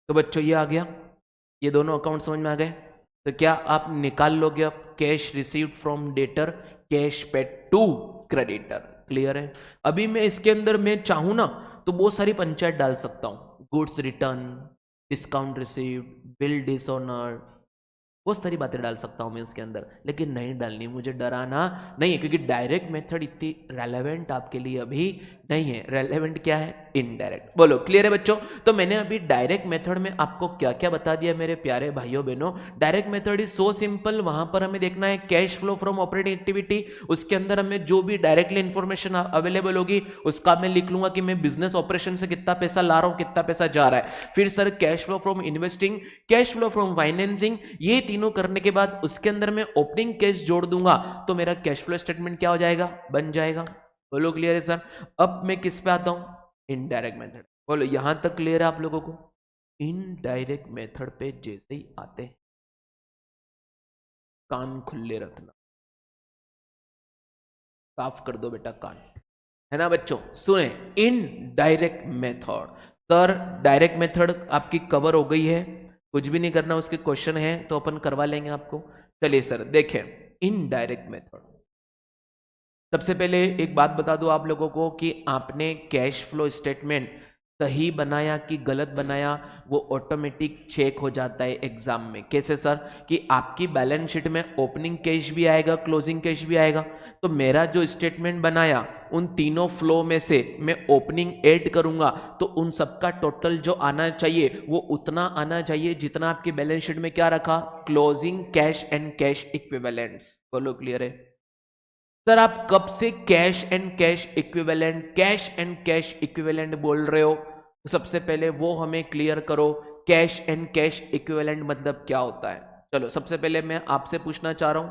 तो बच्चों ये आ गया, ये दोनों अकाउंट समझ में आ गए। तो क्या आप निकाल लोगे अब cash received from debtor, cash paid to creditor? Clear है? अभी मैं इसके अंदर मैं चाहूं ना तो बहुत सारी पंचायत डाल सकता हूं, goods return, discount received, bill dishonour, बहुत सारी बातें डाल सकता हूं मैं उसके अंदर, लेकिन नहीं डालनी, मुझे डराना नहीं है, क्योंकि डायरेक्ट मेथड इतनी रेलेवेंट आपके लिए अभी नहीं है। रेलेवेंट क्या है? इनडायरेक्ट। बोलो क्लियर है बच्चों? तो मैंने अभी डायरेक्ट मेथड में आपको क्या क्या बता दिया मेरे प्यारे भाइयों बहनों। Direct method is so simple, वहां पर हमें देखना है cash flow from operating activity, उसके अंदर हमें जो भी डायरेक्टली इंफॉर्मेशन अवेलेबल होगी उसका मैं लिख लूंगा कि मैं बिजनेस ऑपरेशन से कितना पैसा ला रहा हूं, कितना पैसा जा रहा है। फिर sir cash flow from investing, cash flow from financing, ये तीनों करने के बाद उसके अंदर मैं ओपनिंग कैश जोड़ दूंगा, तो मेरा कैश फ्लो स्टेटमेंट क्या हो जाएगा? बन जाएगा। बोलो क्लियर है सर? अब मैं किस पे आता हूं? Indirect method. बोलो यहां तक क्लियर है आप लोगों को? इनडायरेक्ट मेथड पे जैसे ही आते हैं, कान खुले रखना, साफ कर दो बेटा कान, है ना बच्चों? सुने, in direct method, sir direct method आपकी कवर हो गई है, कुछ भी नहीं करना, उसके क्वेश्चन है तो अपन करवा लेंगे आपको। चलिए सर देखें इनडायरेक्ट मेथड। सबसे पहले एक बात बता दूं आप लोगों को कि आपने कैश फ्लो स्टेटमेंट सही बनाया कि गलत बनाया वो ऑटोमेटिक चेक हो जाता है एग्जाम में। कैसे सर? कि आपकी बैलेंस शीट में ओपनिंग कैश भी आएगा, क्लोजिंग कैश भी आएगा। तो मेरा जो स्टेटमेंट बनाया उन तीनों फ्लो में से मैं ओपनिंग ऐड करूंगा तो उन सबका टोटल जो आना चाहिए वो उतना आना चाहिए जितना आपकी बैलेंस शीट में क्या रखा, closing cash and cash equivalents. बोलो क्लियर है? सर आप कब से कैश एंड कैश इक्विवेलेंट बोल रहे हो? तो सबसे पहले वो हमें क्लियर करो, कैश एंड कैश इक्विवेलेंट मतलब क्या होता है। चलो सबसे पहले मैं आपसे पूछना चाह रहा हूं,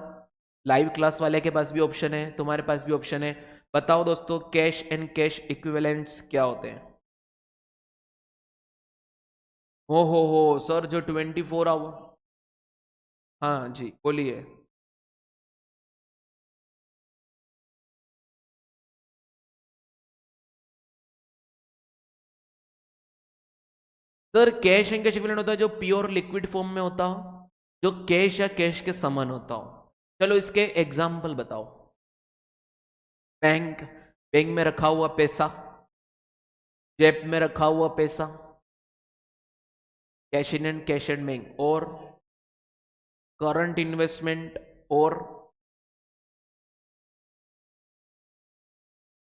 लाइव क्लास वाले के पास भी ऑप्शन है, तुम्हारे पास भी ऑप्शन है, बताओ दोस्तों कैश एंड कैश इक्विवेलेंट्स क्या होते हैं? हो सर जो 24 आवर। हाँ जी बोलिए। Sir cash and cash equivalent होता है जो प्योर लिक्विड फॉर्म में होता हो, जो कैश या कैश के समान होता हो। चलो इसके एग्जाम्पल बताओ। बैंक, बैंक में रखा हुआ पैसा, जेब में रखा हुआ पैसा, cash in and cash and bank, और करंट इन्वेस्टमेंट, और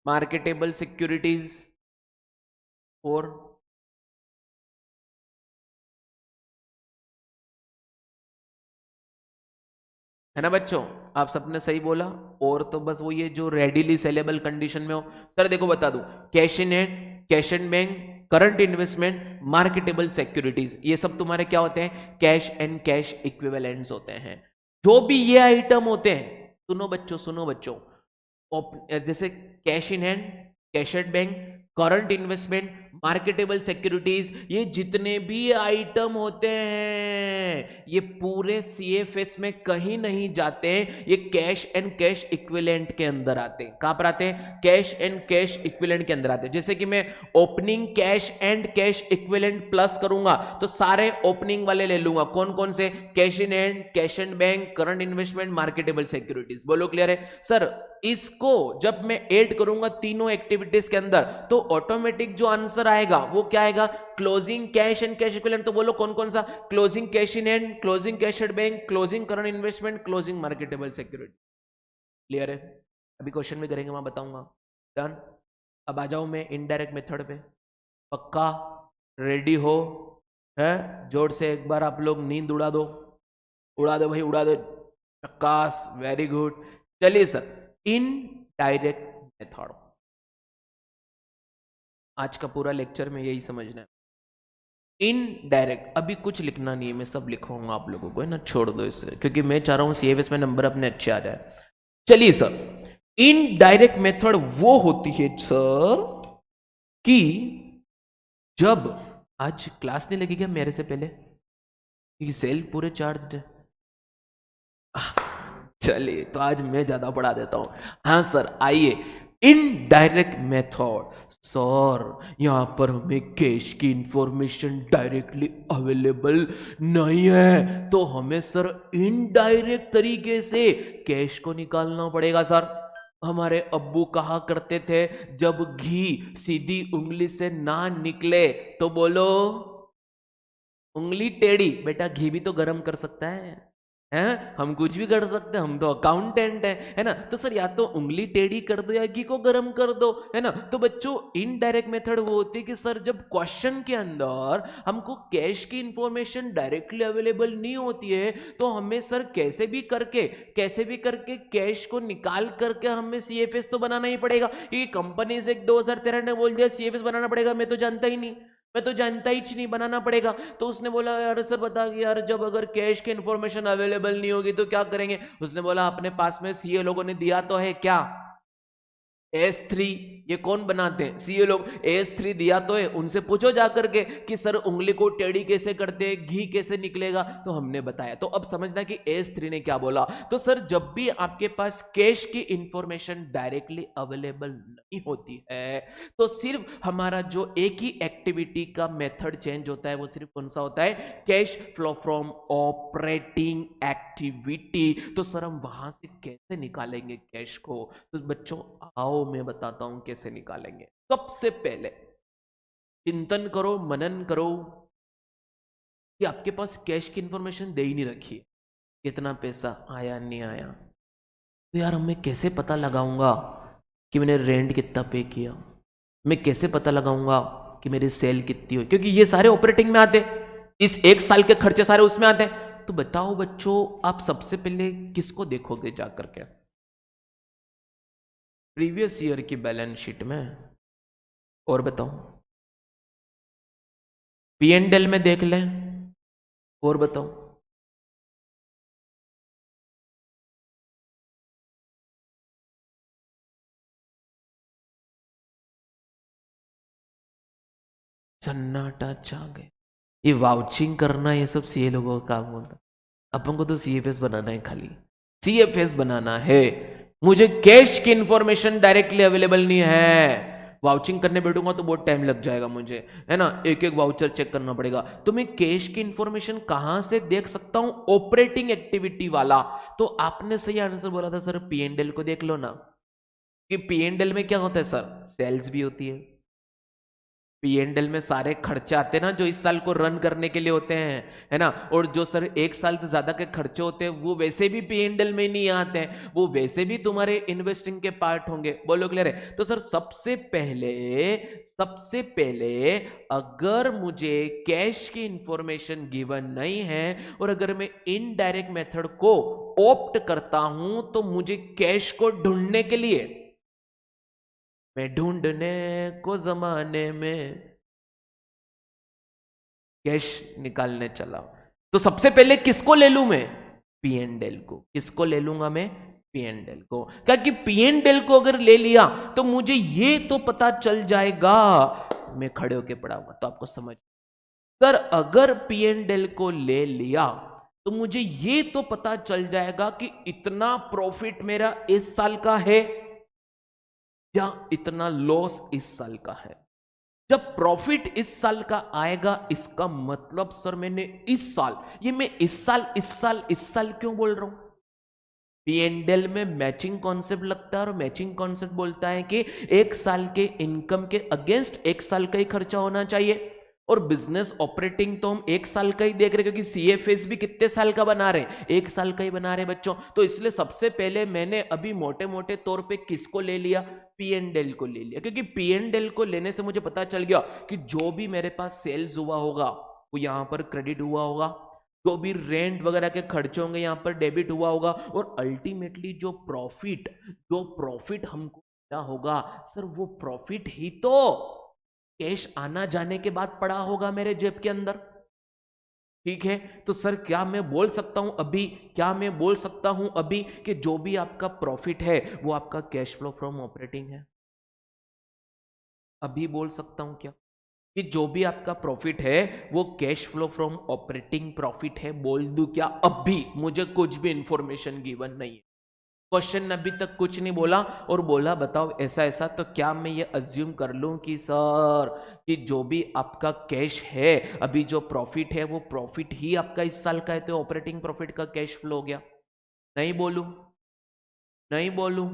मार्केटेबल सिक्योरिटीज, और है ना बच्चों? आप सबने सही बोला। और तो बस वो ये जो रेडिली सेलेबल कंडीशन में हो। सर देखो बता दूं, cash in hand, cash and bank, current investment, marketable securities, ये सब तुम्हारे क्या होते हैं, कैश एंड कैश इक्विवेलेंट्स होते हैं। जो भी ये आइटम होते हैं, सुनो बच्चों सुनो बच्चों, जैसे cash in hand, cash at bank, current investment, marketable securities, ये जितने भी आइटम होते हैं ये पूरे सीएफएस में कहीं नहीं जाते हैं, ये कैश एंड कैश इक्विवेलेंट के अंदर आते हैं। कहां पर आते हैं? कैश एंड कैश इक्विवेलेंट के अंदर आते हैं। जैसे कि मैं opening cash and cash equivalent plus करूंगा तो सारे ओपनिंग वाले ले लूंगा। कौन कौन से? Cash in hand, cash and bank, current investment, marketable securities. बोलो क्लियर है? सर इसको जब मैं ऐड करूंगा तीनों एक्टिविटीज के अंदर तो ऑटोमेटिक जो आंसर आएगा वो क्या आएगा? Closing cash and cash equivalent. तो बोलो कौन कौन सा? Closing cash in hand, closing cash at bank, closing current investment, closing marketable security. Clear है? अभी क्वेश्चन भी करेंगे वहां बताऊंगा। डन। अब आ जाओ मैं इनडायरेक्ट मेथड पे। पक्का रेडी हो? है जोर से एक बार आप लोग नींद उड़ा दो, उड़ा दो भाई उड़ा दो। प्रकाश वेरी गुड। चलिए सर इनडायरेक्ट मेथड, आज का पूरा लेक्चर में यही समझना है। इनडायरेक्ट अभी कुछ लिखना नहीं है, मैं सब लिखवाऊंगा आप लोगों को, है ना, छोड़ दो इससे, क्योंकि मैं चाह रहा हूं सीएफएस में नंबर अपने अच्छे आ जाए। चलिए सर इनडायरेक्ट मेथड वो होती है सर कि जब, आज क्लास नहीं लगी क्या मेरे से पहले? क्योंकि सेल पूरे चार्ज है। चलिए तो आज मैं ज्यादा पढ़ा देता हूं। हाँ सर आइए, इनडायरेक्ट मेथड। सर यहां पर हमें कैश की इंफॉर्मेशन डायरेक्टली अवेलेबल नहीं है तो हमें सर इनडायरेक्ट तरीके से कैश को निकालना पड़ेगा। सर हमारे अब्बू कहा करते थे जब घी सीधी उंगली से ना निकले तो बोलो उंगली टेढ़ी। बेटा घी भी तो गर्म कर सकता है, हम कुछ भी कर सकते हैं, हम तो अकाउंटेंट है ना? तो सर या तो उंगली टेढ़ी कर दो या घी को गर्म कर दो, है ना? तो बच्चों इनडायरेक्ट मेथड वो होती है कि सर जब क्वेश्चन के अंदर हमको कैश की इंफॉर्मेशन डायरेक्टली अवेलेबल नहीं होती है तो हमें सर कैसे भी करके कैश को निकाल करके हमें सीएफएस तो बनाना ही पड़ेगा, क्योंकि कंपनी से 2013 ने बोल दिया सीएफएस बनाना पड़ेगा। मैं तो जानता ही नहीं, बनाना पड़ेगा। तो उसने बोला यार सर बता कि यार जब अगर कैश की इंफॉर्मेशन अवेलेबल नहीं होगी तो क्या करेंगे? उसने बोला अपने पास में सीए लोगों ने दिया तो है क्या? AS3 ये कौन बनाते हैं? सीए लोग। AS3 दिया तो है, उनसे पूछो जाकर के कि सर उंगली को टेढ़ी कैसे करते हैं, घी कैसे निकलेगा, तो हमने बताया। तो अब समझना कि AS3 ने क्या बोला। तो सर जब भी आपके पास कैश की इंफॉर्मेशन डायरेक्टली अवेलेबल नहीं होती है तो सिर्फ हमारा जो एक ही एक्टिविटी का मेथड चेंज होता है, वो सिर्फ कौन सा होता है? Cash flow from operating activity. तो सर हम वहां से कैसे निकालेंगे कैश को? तो बच्चों आओ मैं बताता हूं कैसे निकालेंगे। सबसे पहले चिंतन करो, मनन करो कि आपके पास कैश की इंफॉर्मेशन दे ही नहीं रखी है, कितना पैसा आया नहीं आया। तो यार मैं कैसे पता लगाऊंगा कि मैंने रेंट कितना पे किया? मैं कैसे पता लगाऊंगा कि मेरी सेल कितनी हुई? क्योंकि ये सारे ऑपरेटिंग में आते, इस एक साल के खर्चे सारे उसमें आते हैं। तो बताओ बच्चों, आप सबसे पहले किसको देखोगे जाकर के? प्रीवियस ईयर की बैलेंस शीट में। और बताओ, P&L में देख लें। और बताओ, सन्नाटा छा गए। ये वाउचिंग करना ये सब सीए लोगों का काम होता है। अपन को तो सीएफएस बनाना है, खाली सीएफएस बनाना है। मुझे कैश की इंफॉर्मेशन डायरेक्टली अवेलेबल नहीं है। वाउचिंग करने बैठूंगा तो बहुत टाइम लग जाएगा मुझे, है ना, एक एक वाउचर चेक करना पड़ेगा। तो मैं कैश की इंफॉर्मेशन कहां से देख सकता हूं? ऑपरेटिंग एक्टिविटी वाला। तो आपने सही आंसर बोला था सर, P&L को देख लो ना। कि P&L में क्या होता है सर? सेल्स भी होती है। P&L में सारे खर्चे आते हैं ना, जो इस साल को रन करने के लिए होते हैं, है ना। और जो सर एक साल से ज्यादा के खर्चे होते हैं वो वैसे भी P&L में नहीं आते हैं, वो वैसे भी तुम्हारे इन्वेस्टिंग के पार्ट होंगे। बोलो क्लियर है? तो सर सबसे पहले अगर मुझे कैश की इंफॉर्मेशन गिवन नहीं है और अगर मैं इनडायरेक्ट मेथड को ऑप्ट करता हूं तो मुझे कैश को ढूंढने के लिए, मैं ढूंढने को जमाने में कैश निकालने चला, तो सबसे पहले किसको ले लूं मैं? P&L को। किसको ले लूंगा मैं? P&L को। क्या कि P&L को अगर ले लिया तो मुझे ये तो पता चल जाएगा, मैं खड़े होके पड़ा हुआ तो आपको समझ। सर अगर P&L को ले लिया तो मुझे ये तो पता चल जाएगा कि इतना प्रॉफिट मेरा इस साल का है या इतना लॉस इस साल का है। जब प्रॉफिट इस साल का आएगा इसका मतलब सर मैंने इस साल, ये मैं इस साल क्यों बोल रहा हूं? P&L में मैचिंग कॉन्सेप्ट लगता है और मैचिंग कॉन्सेप्ट बोलता है कि एक साल के इनकम के अगेंस्ट एक साल का ही खर्चा होना चाहिए। और बिजनेस ऑपरेटिंग तो हम एक साल का ही देख रहे हैं, क्योंकि सीएफएस भी कितने साल का बना रहे हैं? एक साल का ही बना रहे बच्चों। तो इसलिए सबसे पहले मैंने अभी मोटे मोटे तौर पे किसको ले लिया? P&L को ले लिया, क्योंकि P&L को लेने से मुझे पता चल गया कि जो भी मेरे पास सेल्स हुआ होगा वो यहां पर क्रेडिट हुआ होगा, जो भी रेंट वगैरह के खर्चे होंगे यहां पर डेबिट हुआ होगा, और अल्टीमेटली जो प्रॉफिट हमको मिला होगा सर, वो प्रॉफिट ही तो कैश आना जाने के बाद पड़ा होगा मेरे जेब के अंदर। ठीक है, तो सर क्या मैं बोल सकता हूं अभी कि जो भी आपका प्रॉफिट है वो आपका कैश फ्लो फ्रॉम ऑपरेटिंग है? अभी बोल सकता हूं क्या कि जो भी आपका प्रॉफिट है वो cash flow from operating profit है? बोल दूं क्या? अभी मुझे कुछ भी इंफॉर्मेशन गिवन नहीं है, क्वेश्चन अभी तक कुछ नहीं बोला और बोला बताओ ऐसा ऐसा, तो क्या मैं ये अज्यूम कर लूं कि सर कि जो भी आपका कैश है, अभी जो प्रॉफिट है वो प्रॉफिट ही आपका इस साल का है, तो ऑपरेटिंग प्रॉफिट का कैश फ्लो हो गया? नहीं बोलूं? नहीं बोलूं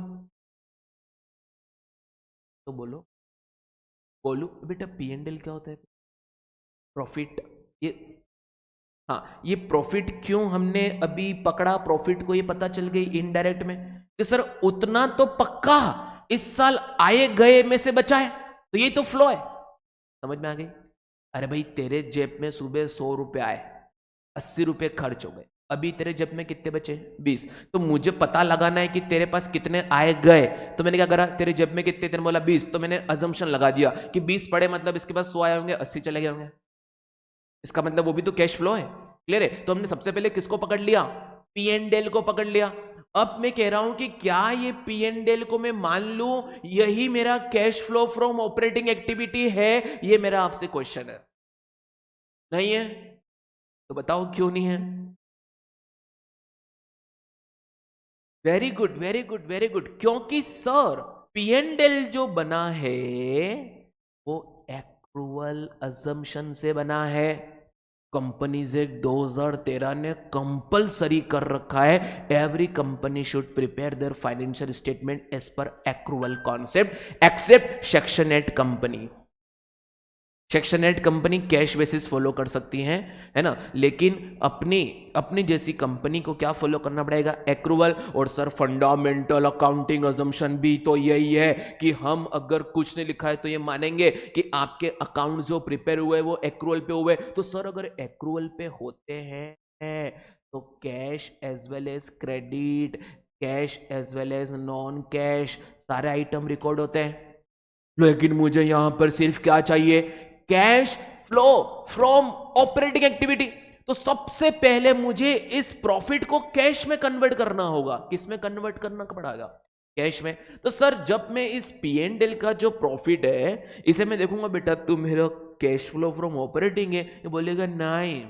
तो बोलो, बोलूं बेटा? P&L क्या होता है? प्रॉफिट। ये, हाँ, ये प्रॉफिट क्यों हमने अभी पकड़ा? प्रॉफिट को ये पता चल गई इनडायरेक्ट में कि सर उतना तो पक्का इस साल आए गए में से बचा है, तो ये तो फ्लो है। समझ में आ गई? अरे भाई तेरे जेब में सुबह 100 रुपए आए, 80 रुपए खर्च हो गए, अभी तेरे जेब में कितने बचे? 20। तो मुझे पता लगाना है कि तेरे पास कितने आए गए, तो मैंने क्या करा? तेरे जेब में कितने? तेरे बोला 20, तो मैंने अजम्पशन लगा दिया कि 20 पड़े मतलब इसके पास 100 आए होंगे, 80 चले गए होंगे। इसका मतलब वो भी तो कैश फ्लो है। क्लियर है? तो हमने सबसे पहले किसको पकड़ लिया? P&L को पकड़ लिया। अब मैं कह रहा हूं कि क्या ये पी एंड एल को मैं मान लूं यही मेरा cash flow from operating activity है? ये मेरा आपसे क्वेश्चन है। नहीं है तो बताओ क्यों नहीं है? Very good, very good, very good. क्योंकि सर पी एंड एल जो बना है वो एक्रूवल अजम्पशन से बना है। कंपनीज एक्ट 2013 ने कंपलसरी कर रखा है, every company should prepare their financial statement as per accrual concept except section 8 company. Section 8 company cash basis follow कर सकती हैं, है ना, लेकिन अपनी अपनी जैसी कंपनी को क्या फॉलो करना पड़ेगा? एक्रूवल। और सर फंडामेंटल अकाउंटिंग अजम्पशन भी तो यही है कि हम अगर कुछ नहीं लिखा है तो ये मानेंगे कि आपके अकाउंट जो प्रिपेयर हुए वो एक्रूवल पे हुए। तो सर अगर एक्रूवल पे होते हैं तो cash as well as credit, cash as well as non cash सारे आइटम रिकॉर्ड होते हैं। लेकिन मुझे यहां पर सिर्फ क्या चाहिए? Cash flow from operating activity. तो सबसे पहले मुझे इस प्रॉफिट को कैश में कन्वर्ट करना होगा। किस में कन्वर्ट करना पड़ेगा? कैश में। तो सर जब मैं इस पी एंड एल का जो प्रॉफिट है इसे मैं देखूंगा, बेटा तू मेरा कैश फ्लो फ्रॉम ऑपरेटिंग है, ये बोलेगा नहीं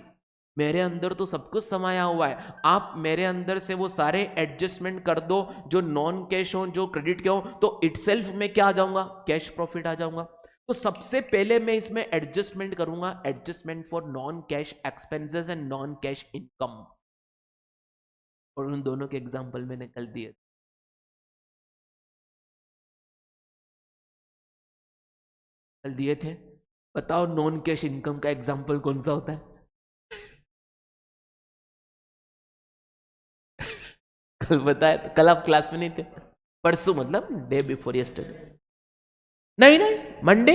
मेरे अंदर तो सब कुछ समाया हुआ है, आप मेरे अंदर से वो सारे एडजस्टमेंट कर दो जो नॉन कैश हो जो क्रेडिट के हो, तो इटसेल्फ में क्या आ जाऊंगा? कैश प्रॉफिट आ जाऊंगा। तो सबसे पहले मैं इसमें एडजस्टमेंट करूंगा, adjustment for non cash expenses and non cash income. और उन दोनों के एग्जांपल मैंने कल दिए। कल दिए थे। बताओ नॉन कैश इनकम का एग्जांपल कौन सा होता है? कल बताया तो, कल आप क्लास में नहीं थे। परसों मतलब डे बिफोर यस्टरडे। नहीं नहीं मंडे,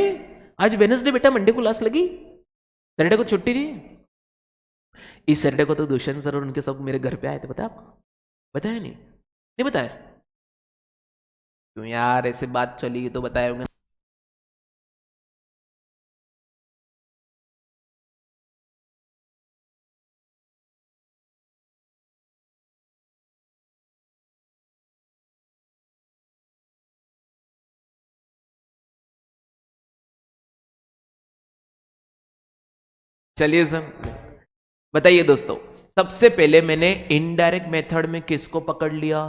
आज वेनसडे बेटा, मंडे को क्लास लगी, सैटरडे को छुट्टी थी। इस सैटरडे को तो दुष्यंत सर और उनके सब मेरे घर पे आए थे, बताया आपको? बताया नहीं? नहीं बताया? क्यों यार, ऐसे बात चली तो बताए होंगे। चलिए सर बताइए दोस्तों, सबसे पहले मैंने इनडायरेक्ट मेथड में किसको पकड़ लिया?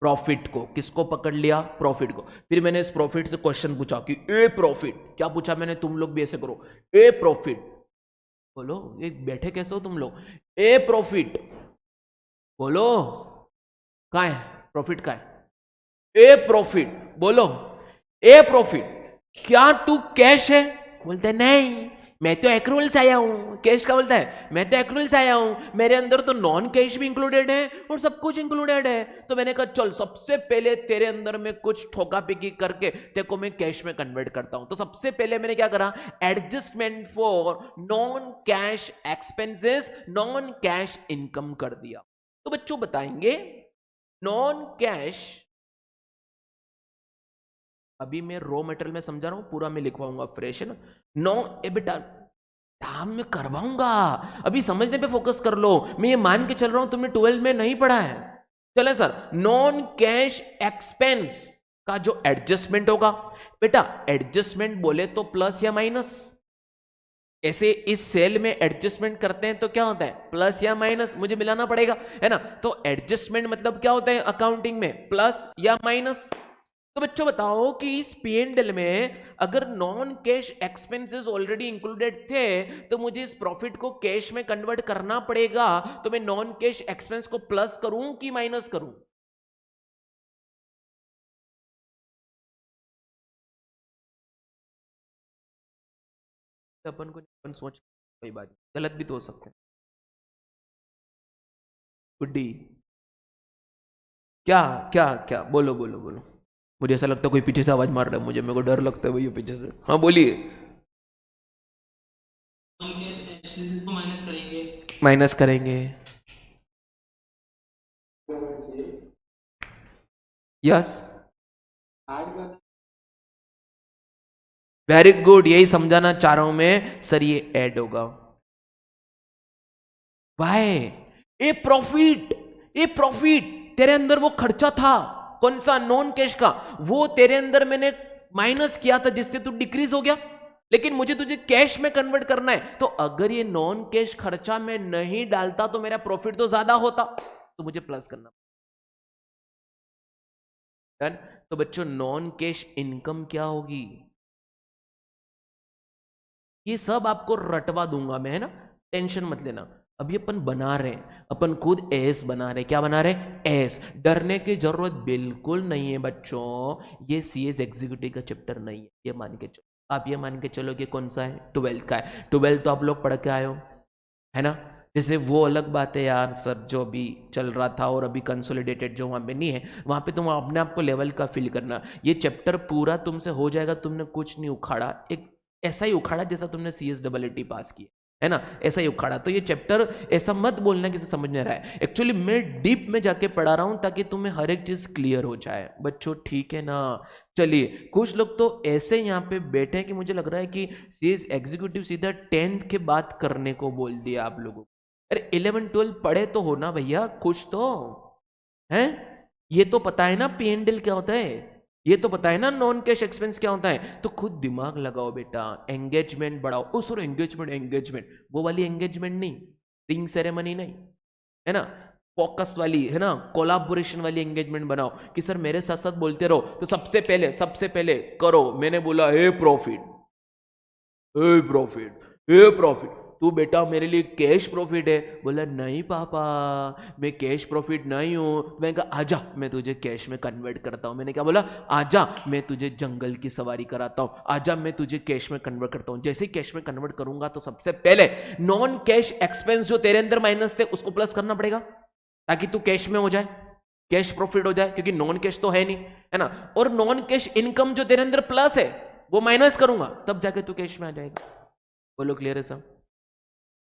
प्रॉफिट को। किसको पकड़ लिया? प्रॉफिट को। फिर मैंने इस प्रॉफिट से क्वेश्चन पूछा कि ए प्रॉफिट, क्या पूछा मैंने? तुम लोग भी ऐसे करो, ए प्रॉफिट बोलो, ये बैठे कैसे हो तुम लोग? ए प्रॉफिट बोलो, कहाँ है प्रॉफिट? कहाँ है ए प्रॉफिट? बोलो ए प्रॉफिट, क्या तू कैश है? बोलते हैं नहीं मैं तो एक्रूवल से आया हूं। कैश का बोलता है मैं तो एक्रूवल से आया हूं, मेरे अंदर तो नॉन कैश भी इंक्लूडेड है और सब कुछ इंक्लूडेड है। तो मैंने कहा चल सबसे पहले तेरे अंदर में कुछ ठोका पिकी करके तेरे को मैं कैश में कन्वर्ट करता हूं। तो सबसे पहले मैंने क्या करा? Adjustment for non cash expenses, non cash income कर दिया। तो बच्चों बताएंगे नॉन कैश, अभी मैं रॉ मटेरियल में समझा रहा हूं, पूरा मैं लिखवाऊंगा फ्रेश, है ना? नो ए बेटा काम में करवाऊंगा, अभी समझने पे फोकस कर लो। मैं ये मान के चल रहा हूं तुमने 12 में नहीं पढ़ा है। चले सर, नॉन कैश एक्सपेंस का जो एडजस्टमेंट होगा, बेटा एडजस्टमेंट बोले तो प्लस या माइनस, ऐसे इस सेल में एडजस्टमेंट करते हैं तो क्या होता है? प्लस या माइनस, मुझे मिलाना पड़ेगा, है ना? तो एडजस्टमेंट मतलब क्या होता है अकाउंटिंग में? प्लस या माइनस। तो बच्चों बताओ कि इस पी एंड एल में अगर non cash expenses already included थे तो मुझे इस प्रॉफिट को कैश में कन्वर्ट करना पड़ेगा, तो मैं नॉन कैश एक्सपेंस को प्लस करूं कि माइनस करूं? अपन को अपन सोच, कोई बात नहीं, गलत भी तो हो सकते हैं। गुड्डी क्या क्या क्या? बोलो बोलो बोलो। मुझे ऐसा लगता है कोई पीछे से आवाज मार रहा है मुझे, मेरे को डर लगता है भैया पीछे से। हाँ बोलिए। माइनस करेंगे। यस वेरी गुड, यही समझाना चाह रहा हूं मैं सर, ये ऐड होगा। वाई? ए प्रॉफिट, ए प्रॉफिट तेरे अंदर वो खर्चा था, कौन सा, नॉन कैश का, वो तेरे अंदर मैंने माइनस किया था जिससे तू डिक्रीज हो गया, लेकिन मुझे तुझे कैश में कन्वर्ट करना है, तो अगर ये नॉन कैश खर्चा मैं नहीं डालता तो मेरा प्रॉफिट तो ज्यादा होता, तो मुझे प्लस करना। डन। तो बच्चों नॉन कैश इनकम क्या होगी, ये सब आपको रटवा दूंगा मैं, है ना, टेंशन मत लेना। अभी अपन बना रहे हैं, अपन खुद एस बना रहे हैं, क्या बना रहे हैं, एस। डरने की जरूरत बिल्कुल नहीं है बच्चों, ये सीएस एग्जीक्यूटिव का चैप्टर नहीं है, ये मान के चलो, आप ये मान के चलो कि कौन सा है, 12th का है। 12th तो आप लोग पढ़ के आए हो, है ना। जैसे वो अलग बात है यार सर, जो अभी चल रहा था और अभी कंसोलिडेटेड जो वहां पे नहीं है, वहां पे तुम अपने आप को लेवल का फील करना, ये चैप्टर पूरा तुमसे हो जाएगा, तुमने कुछ नहीं उखाड़ा, एक ऐसा ही उखाड़ा जैसा तुमने CSEE पास किया, है ना, ऐसा ही उखाड़ा। तो ये चैप्टर ऐसा मत बोलना कि समझ नहीं रहा है, एक्चुअली मैं डीप में जाके पढ़ा रहा हूं ताकि तुम्हें हर एक चीज क्लियर हो जाए बच्चों, ठीक है ना। चलिए, कुछ लोग तो ऐसे यहाँ पे बैठे हैं कि मुझे लग रहा है कि सीएस एग्जीक्यूटिव सीधा 10th के बाद करने को बोल दिया आप लोगों को। अरे 11-12 पढ़े तो हो ना भैया, खुश तो हैं, ये तो पता है ना P&L क्या होता है, ये तो पता है ना नॉन कैश एक्सपेंस क्या होता है, तो खुद दिमाग लगाओ बेटा, एंगेजमेंट बढ़ाओ। ओ सर एंगेजमेंट, एंगेजमेंट वो वाली एंगेजमेंट नहीं, रिंग सेरेमनी नहीं, है ना, फोकस वाली, है ना, कोलाबोरेशन वाली एंगेजमेंट बनाओ कि सर मेरे साथ साथ बोलते रहो, तो सबसे पहले करो, मैंने बोला हे प्रॉफिट, हे प्रॉफिट, हे प्रॉफिट, तू बेटा मेरे लिए कैश प्रॉफिट है, बोला नहीं पापा मैं कैश प्रॉफिट नहीं हूं, मैंने कहा आजा मैं तुझे कैश में कन्वर्ट करता हूं, मैंने क्या बोला, आजा मैं तुझे जंगल की सवारी कराता हूं, आजा मैं तुझे कैश में कन्वर्ट करता हूं। जैसे ही कैश में कन्वर्ट करूंगा तो सबसे पहले नॉन कैश एक्सपेंस जो तेरे अंदर माइनस थे उसको प्लस करना पड़ेगा, ताकि तू कैश में हो जाए, कैश प्रॉफिट हो जाए, क्योंकि नॉन कैश तो है नहीं, है ना। और नॉन कैश इनकम जो तेरे अंदर प्लस है वो माइनस करूंगा, तब जाके तू कैश में आ जाएगा। बोलो क्लियर है सब,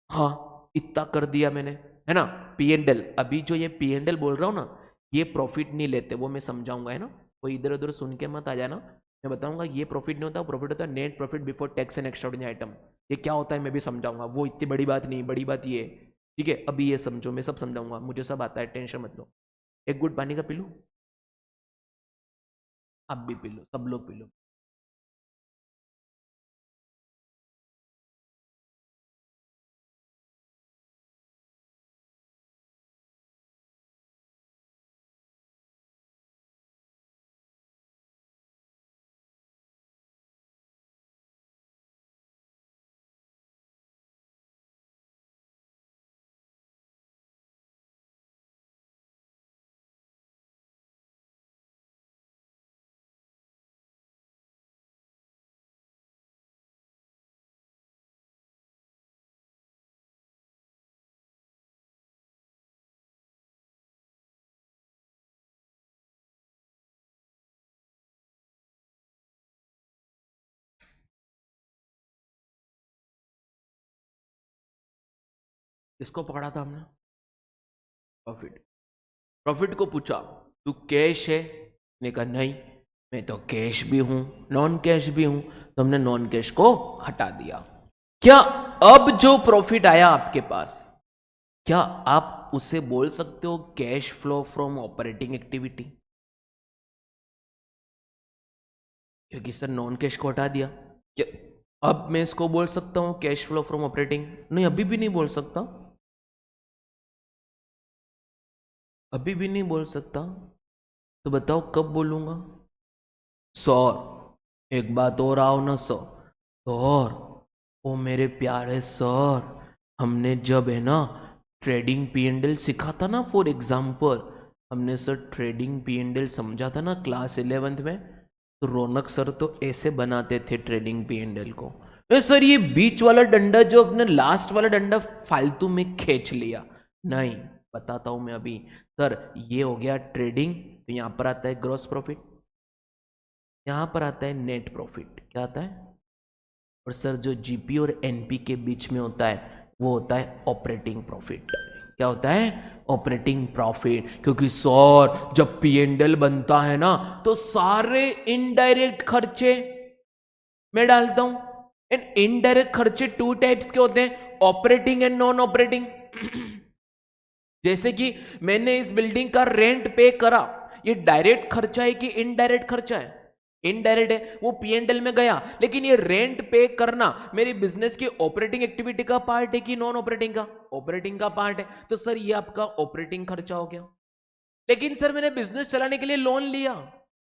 हाँ इतना कर दिया मैंने, है ना। P&L, अभी जो ये P&L बोल रहा हूँ ना, ये प्रॉफिट नहीं लेते, वो मैं समझाऊंगा, है ना, कोई इधर उधर सुन के मत आ जाना, मैं बताऊंगा ये प्रॉफिट नहीं होता, प्रॉफिट होता है net profit before tax and extraordinary item, ये क्या होता है मैं भी समझाऊंगा, वो इतनी बड़ी बात नहीं, बड़ी बात ये है, ठीक है, अभी ये समझो, मैं सब समझाऊंगा, मुझे सब आता है, टेंशन मत लो। एक गुड पानी का पी लो, आप भी पी लो, सब लोग पी लो। किसको पकड़ा था हमने, प्रॉफिट, प्रॉफिट को पूछा तू कैश है, ने कहा नहीं मैं तो कैश भी हूं नॉन कैश भी हूं, तो हमने नॉन कैश को हटा दिया। क्या अब जो प्रॉफिट आया आपके पास, क्या आप उसे बोल सकते हो cash flow from operating activity, क्योंकि सर नॉन कैश को हटा दिया। क्या अब मैं इसको बोल सकता हूं कैश फ्लो फ्रॉम ऑपरेटिंग, नहीं अभी भी नहीं बोल सकता, अभी भी नहीं बोल सकता, तो बताओ कब बोलूंगा, सर एक बात और आओ ना सर, तो और ओ मेरे प्यारे सर, हमने जब है ना ट्रेडिंग P&L सीखा था ना, फॉर एग्जाम्पल हमने सर ट्रेडिंग P&L समझा था ना क्लास 11th में, तो रौनक सर तो ऐसे बनाते थे ट्रेडिंग P&L को, सर ये बीच वाला डंडा जो अपने लास्ट वाला डंडा फालतू में खींच लिया, नहीं बताता हूं मैं अभी, सर ये हो गया ट्रेडिंग, तो यहां पर आता है ग्रॉस प्रॉफिट, यहां पर आता है नेट प्रॉफिट, क्या आता है, और सर जो जीपी और एनपी के बीच में होता है वो होता है ऑपरेटिंग प्रॉफिट, क्या होता है, ऑपरेटिंग प्रॉफिट, क्योंकि सर जब P&L बनता है ना तो सारे इनडायरेक्ट खर्चे मैं डालता हूं, एंड इनडायरेक्ट खर्चे टू टाइप्स के होते हैं, ऑपरेटिंग एंड नॉन ऑपरेटिंग। जैसे कि मैंने इस बिल्डिंग का रेंट पे करा, ये डायरेक्ट खर्चा है कि इनडायरेक्ट खर्चा है? इनडायरेक्ट है, वो P&L में गया, लेकिन ये रेंट पे करना मेरी बिजनेस की ऑपरेटिंग एक्टिविटी का पार्ट है कि नॉन ऑपरेटिंग का? ऑपरेटिंग का पार्ट है, तो सर ये आपका ऑपरेटिंग खर्चा हो गया। लेकिन सर मैंने बिजनेस चलाने के लिए लोन लिया,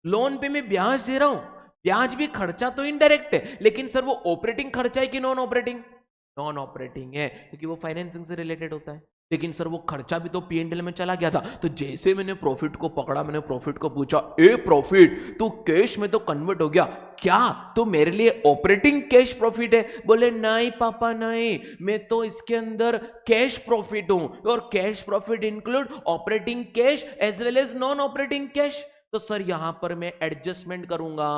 लोन पे मैं ब्याज दे रहा हूं, ब्याज भी खर्चा तो इनडायरेक्ट है, लेकिन सर वो ऑपरेटिंग खर्चा है कि नॉन ऑपरेटिंग? नॉन ऑपरेटिंग है, क्योंकि वो फाइनेंसिंग से रिलेटेड होता है। लेकिन सर वो खर्चा भी तो P&L में चला गया था। तो जैसे मैंने प्रॉफिट को पकड़ा, मैंने प्रॉफिट को पूछा, ए प्रॉफिट तू कैश में तो कन्वर्ट हो गया, क्या तो मेरे लिए ऑपरेटिंग कैश प्रॉफिट है? बोले नहीं पापा नहीं, मैं तो इसके अंदर कैश प्रॉफिट हूं, और cash profit include operating cash as well as non operating cash. तो सर यहां पर मैं एडजस्टमेंट करूंगा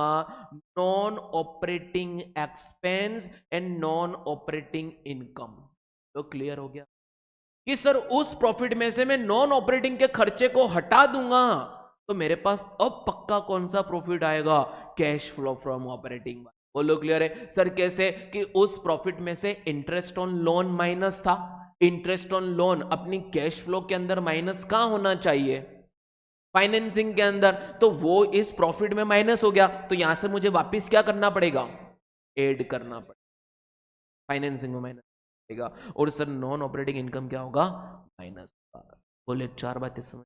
non operating expense and non operating income. तो क्लियर हो गया कि सर उस प्रॉफिट में से मैं नॉन ऑपरेटिंग के खर्चे को हटा दूंगा, तो मेरे पास अब पक्का कौन सा प्रॉफिट आएगा? Cash flow from operating. बोलो क्लियर है सर? कैसे कि उस प्रॉफिट में से इंटरेस्ट ऑन लोन माइनस था, इंटरेस्ट ऑन लोन अपनी कैश फ्लो के अंदर माइनस कहां होना चाहिए? फाइनेंसिंग के अंदर, तो वो इस प्रॉफिट में माइनस हो गया, तो यहां से मुझे वापस क्या करना पड़ेगा? ऐड करना पड़ेगा, फाइनेंसिंग में माइनस पड़ेगा। और सर नॉन ऑपरेटिंग इनकम क्या होगा? माइनस होगा। बोले चार बातें समझ?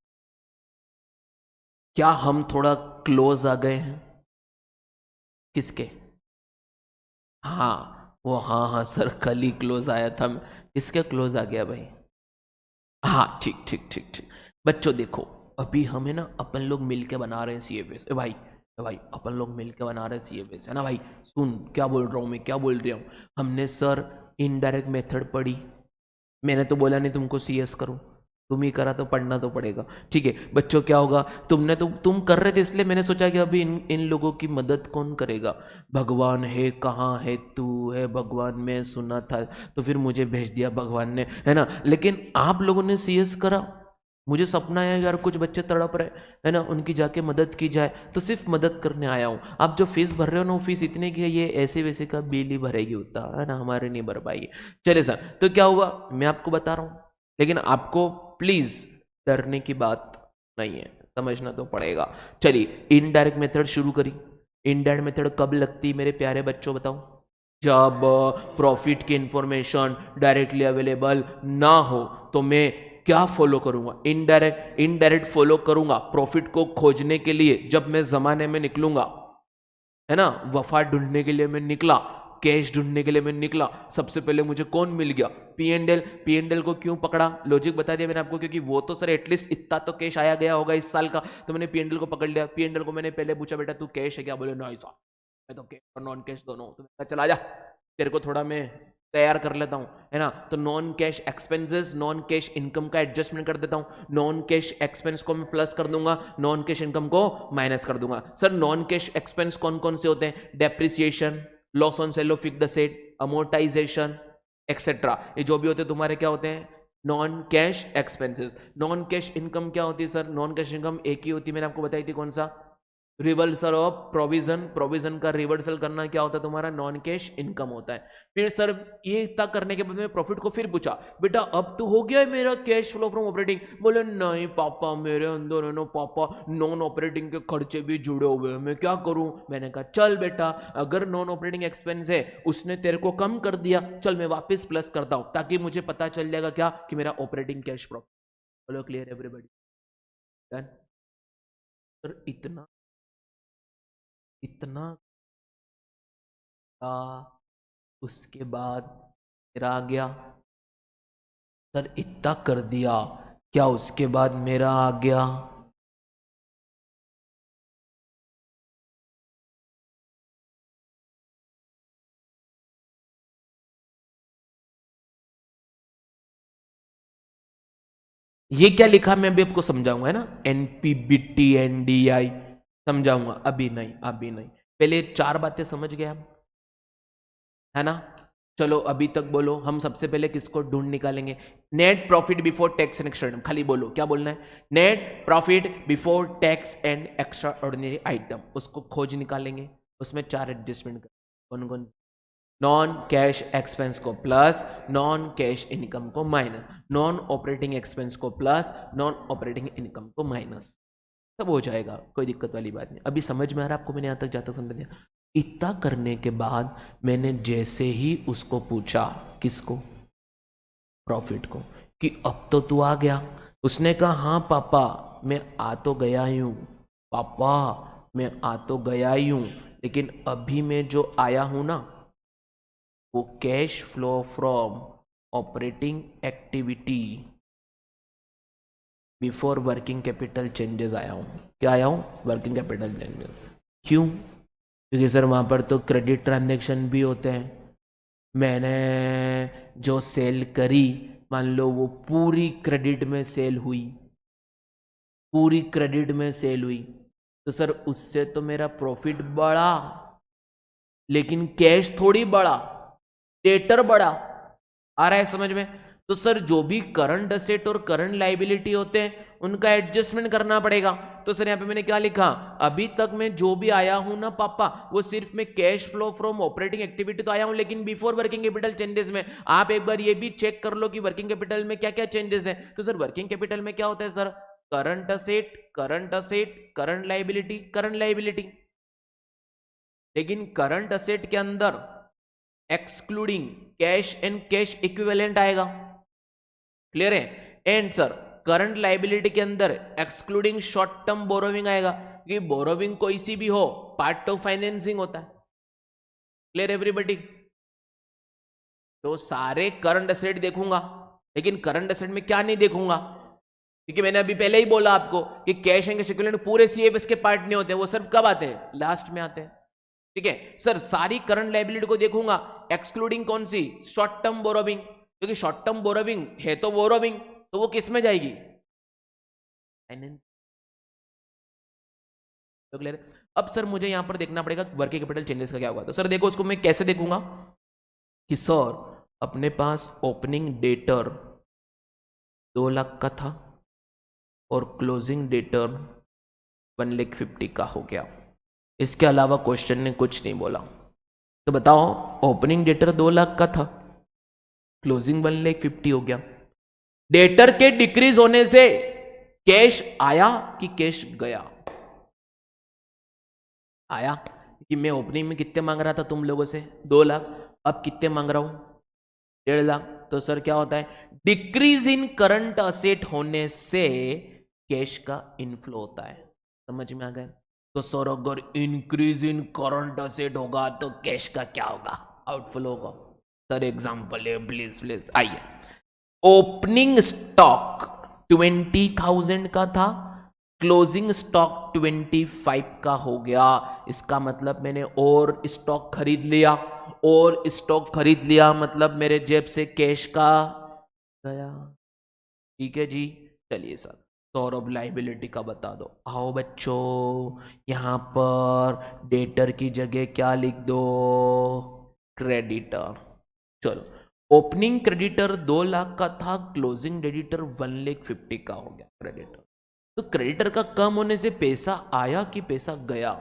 क्या हम थोड़ा क्लोज आ गए हैं? किसके? हाँ वो, हाँ हाँ सर कल ही क्लोज आया था। किसके क्लोज आ गया भाई? हाँ ठीक ठीक ठीक ठीक। बच्चों देखो, अभी हमें ना अपन लोग मिलके बना रहे हैं CFS। भाई भाई अपन लोग मिलके बना रहे हैं CFS, है ना भाई? सुन क्या बोल रहा हूँ मैं, क्या बोल रहा हूँ। हमने सर इनडायरेक्ट मेथड पढ़ी, मैंने तो बोला नहीं तुमको CS करो, तुम ही करा तो पढ़ना तो पड़ेगा। ठीक है बच्चों, क्या होगा, तुमने तो तुम कर रहे थे इसलिए मैंने सोचा कि अभी इन लोगों की मदद कौन करेगा? भगवान है, कहाँ है तू है भगवान, मैं सुना था, तो फिर मुझे भेज दिया भगवान ने, है ना? लेकिन आप लोगों ने CS करा, मुझे सपना है यार कुछ बच्चे तड़प रहे, है ना, उनकी जाके मदद की जाए, तो सिर्फ मदद करने आया हूँ। आप जो फीस भर रहे हो ना, वो फीस इतने की है, ये ऐसे वैसे का बिल ही भरेगी उतना, है ना, हमारे नहीं भर पाएगी। चले सर, तो क्या हुआ मैं आपको बता रहा हूँ, लेकिन आपको प्लीज डरने की बात नहीं है, समझना तो पड़ेगा। चलिए इनडायरेक्ट मेथड शुरू करी। इनडायरेक्ट मेथड कब लगती मेरे प्यारे बच्चों बताओ? जब प्रॉफिट की इंफॉर्मेशन डायरेक्टली अवेलेबल ना हो, तो मैं क्या फॉलो करूंगा? इनडायरेक्ट फॉलो करूंगा प्रॉफिट को खोजने के लिए। जब मैं जमाने में निकलूंगा, है ना, वफा ढूंढने के लिए मैं निकला, कैश ढूंढने के लिए मैं निकला, सबसे पहले मुझे कौन मिल गया? P&L को क्यों पकड़ा? लॉजिक बता दिया मैंने आपको, क्योंकि वो तो सर एटलीस्ट इतना तो कैश आया गया होगा इस साल का, तो मैंने P&L को पकड़ लिया। P&L को मैंने पहले पूछा, बेटा तू कैश है क्या? बोले नहीं साहब मैं तो कैश और नॉन कैश दोनों हूं। तो मैंने कहा चला जा, तेरे को थोड़ा मैं तैयार कर लेता हूं, है ना। तो non cash expenses non cash income का एडजस्टमेंट कर देता हूं, नॉन कैश एक्सपेंस को मैं प्लस कर दूंगा, नॉन कैश इनकम को माइनस कर दूंगा। सर नॉन कैश एक्सपेंस कौन कौन से होते हैं? Depreciation, loss on sale of fixed asset, amortisation etcetera, ये जो भी होते हैं तुम्हारे क्या होते हैं? Non cash expenses. Non cash income क्या होती है सर? नॉन कैश इनकम एक ही होती है, मैंने आपको बताई थी, कौन सा? Reversal of provision. प्रोविजन का रिवर्सल करना क्या होता है तुम्हारा? नॉन कैश इनकम होता है। फिर सर ये तक करने के बाद में प्रॉफिट को फिर पूछा, बेटा अब तो हो गया है मेरा कैश फ्लो फ्रॉम ऑपरेटिंग। बोले नहीं पापा मेरे अंदर है ना पापा नॉन ऑपरेटिंग के खर्चे भी जुड़े हुए हैं, मैं क्या करूं? मैंने कहा चल बेटा, अगर नॉन ऑपरेटिंग एक्सपेंस है उसने तेरे को कम कर दिया, चल मैं वापस प्लस करता हूं, ताकि मुझे पता चल जाएगा क्या कि मेरा ऑपरेटिंग कैश प्रॉफिट। बोलो क्लियर एवरीबॉडी? Done sir? इतना इतना उसके बाद मेरा आ गया सर, इतना कर दिया, क्या उसके बाद मेरा आ गया? ये क्या लिखा मैं भी आपको समझाऊंगा, है ना, NPBT NDI समझाऊंगा, अभी नहीं अभी नहीं, पहले चार बातें समझ गए हम, है ना। चलो अभी तक बोलो, हम सबसे पहले किसको ढूंढ निकालेंगे? Net profit before tax and extra, खाली बोलो क्या बोलना है? Net profit before tax and extra ordinary item, उसको खोज निकालेंगे। उसमें चार एडजस्टमेंट कौन कौन? नॉन कैश एक्सपेंस को प्लस, नॉन कैश इनकम को माइनस, नॉन ऑपरेटिंग एक्सपेंस को प्लस, नॉन ऑपरेटिंग इनकम को माइनस, सब हो जाएगा, कोई दिक्कत वाली बात नहीं। अभी समझ में आ रहा है आपको, मैंने यहाँ तक जाता समझ दिया। इतना करने के बाद मैंने जैसे ही उसको पूछा, किसको, प्रॉफिट को, कि अब तो तू आ गया। उसने कहा हाँ पापा मैं आ तो गया ही हूँ, पापा मैं आ तो गया ही हूँ, लेकिन अभी मैं जो आया हूँ ना वो cash flow from operating activity before working capital changes आया हूँ। क्या आया हूँ? Working capital changes. क्यों? क्योंकि सर वहाँ पर तो क्रेडिट ट्रांजैक्शन भी होते हैं। मैंने जो सेल करी, मान लो वो पूरी क्रेडिट में सेल हुई, पूरी क्रेडिट में सेल हुई, तो सर उससे तो मेरा प्रॉफिट बढ़ा, लेकिन कैश थोड़ी बढ़ा, डेटर बढ़ा। आ रहा है समझ में? तो सर जो भी करंट असेट और करंट लाइबिलिटी होते हैं उनका एडजस्टमेंट करना पड़ेगा। तो सर यहाँ पे मैंने क्या लिखा, अभी तक मैं जो भी आया हूं ना पापा, वो सिर्फ मैं cash flow from operating activity तो आया हूं, लेकिन बिफोर वर्किंग कैपिटल चेंजेस में आप एक बार ये भी चेक कर लो कि वर्किंग कैपिटल में क्या क्या चेंजेस है। तो सर वर्किंग कैपिटल में क्या होता है sir? Current asset, current asset, current liability, current liability. लेकिन करंट असेट के अंदर excluding cash and cash equivalent आएगा। क्लियर है? एंड सर करंट लाइबिलिटी के अंदर एक्सक्लूडिंग शॉर्ट टर्म बोरोविंग आएगा, कि बोरोविंग कोई सी भी हो पार्ट ऑफ फाइनेंसिंग होता है। Clear everybody? तो सारे करंट असेट देखूंगा, लेकिन करंट असेट में क्या नहीं देखूंगा, क्योंकि मैंने अभी पहले ही बोला आपको कि कैश एंड कैश इक्विवेलेंट पूरे सीएफएस के पार्ट नहीं होते, वो सिर्फ कब आते हैं? लास्ट में आते हैं। ठीक है सर, सारी करंट लाइबिलिटी को देखूंगा एक्सक्लूडिंग कौन सी? शॉर्ट टर्म बोरोविंग, क्योंकि शॉर्ट टर्म बोरोविंग है तो बोरोविंग, तो वो किस में जाएगी? फाइनेंस। तो क्लियर? अब सर मुझे यहां पर देखना पड़ेगा वर्किंग कैपिटल चेंजेस का क्या होगा। तो सर देखो उसको मैं कैसे देखूंगा कि सर अपने पास ओपनिंग डेटर 2 लाख का था और क्लोजिंग डेटर 1,50,000 का हो गया। इसके अलावा क्वेश्चन ने कुछ नहीं बोला। तो बताओ, ओपनिंग डेटर 2 लाख का था, क्लोजिंग 1,50,000 हो गया। डेटर के डिक्रीज होने से कैश आया कि कैश गया? आया, कि मैं ओपनिंग में कितने मांग रहा था तुम लोगों से? 2 लाख। अब कितने मांग रहा हूं? 1.5 लाख। तो सर क्या होता है? डिक्रीज इन करंट असेट होने से कैश का इनफ्लो होता है। समझ में आ गया? तो सर अगर इंक्रीज इन करंट असेट होगा तो कैश का क्या होगा? आउटफ्लो होगा। सर एग्जांपल है, प्लीज प्लीज आइए। ओपनिंग स्टॉक 20,000 का था, क्लोजिंग स्टॉक 25 का हो गया। इसका मतलब मैंने और स्टॉक खरीद लिया, और स्टॉक खरीद लिया मतलब मेरे जेब से कैश का गया। ठीक है जी, चलिए सर सौरभ लाइबिलिटी का बता दो। आओ बच्चों, यहां पर डेटर की जगह क्या लिख दो? क्रेडिटर। चलो, ओपनिंग क्रेडिटर 2 लाख का था, क्लोजिंग क्रेडिटर 1,50,000 का हो गया क्रेडिटर। तो क्रेडिटर का कम होने से पैसा आया कि पैसा गया?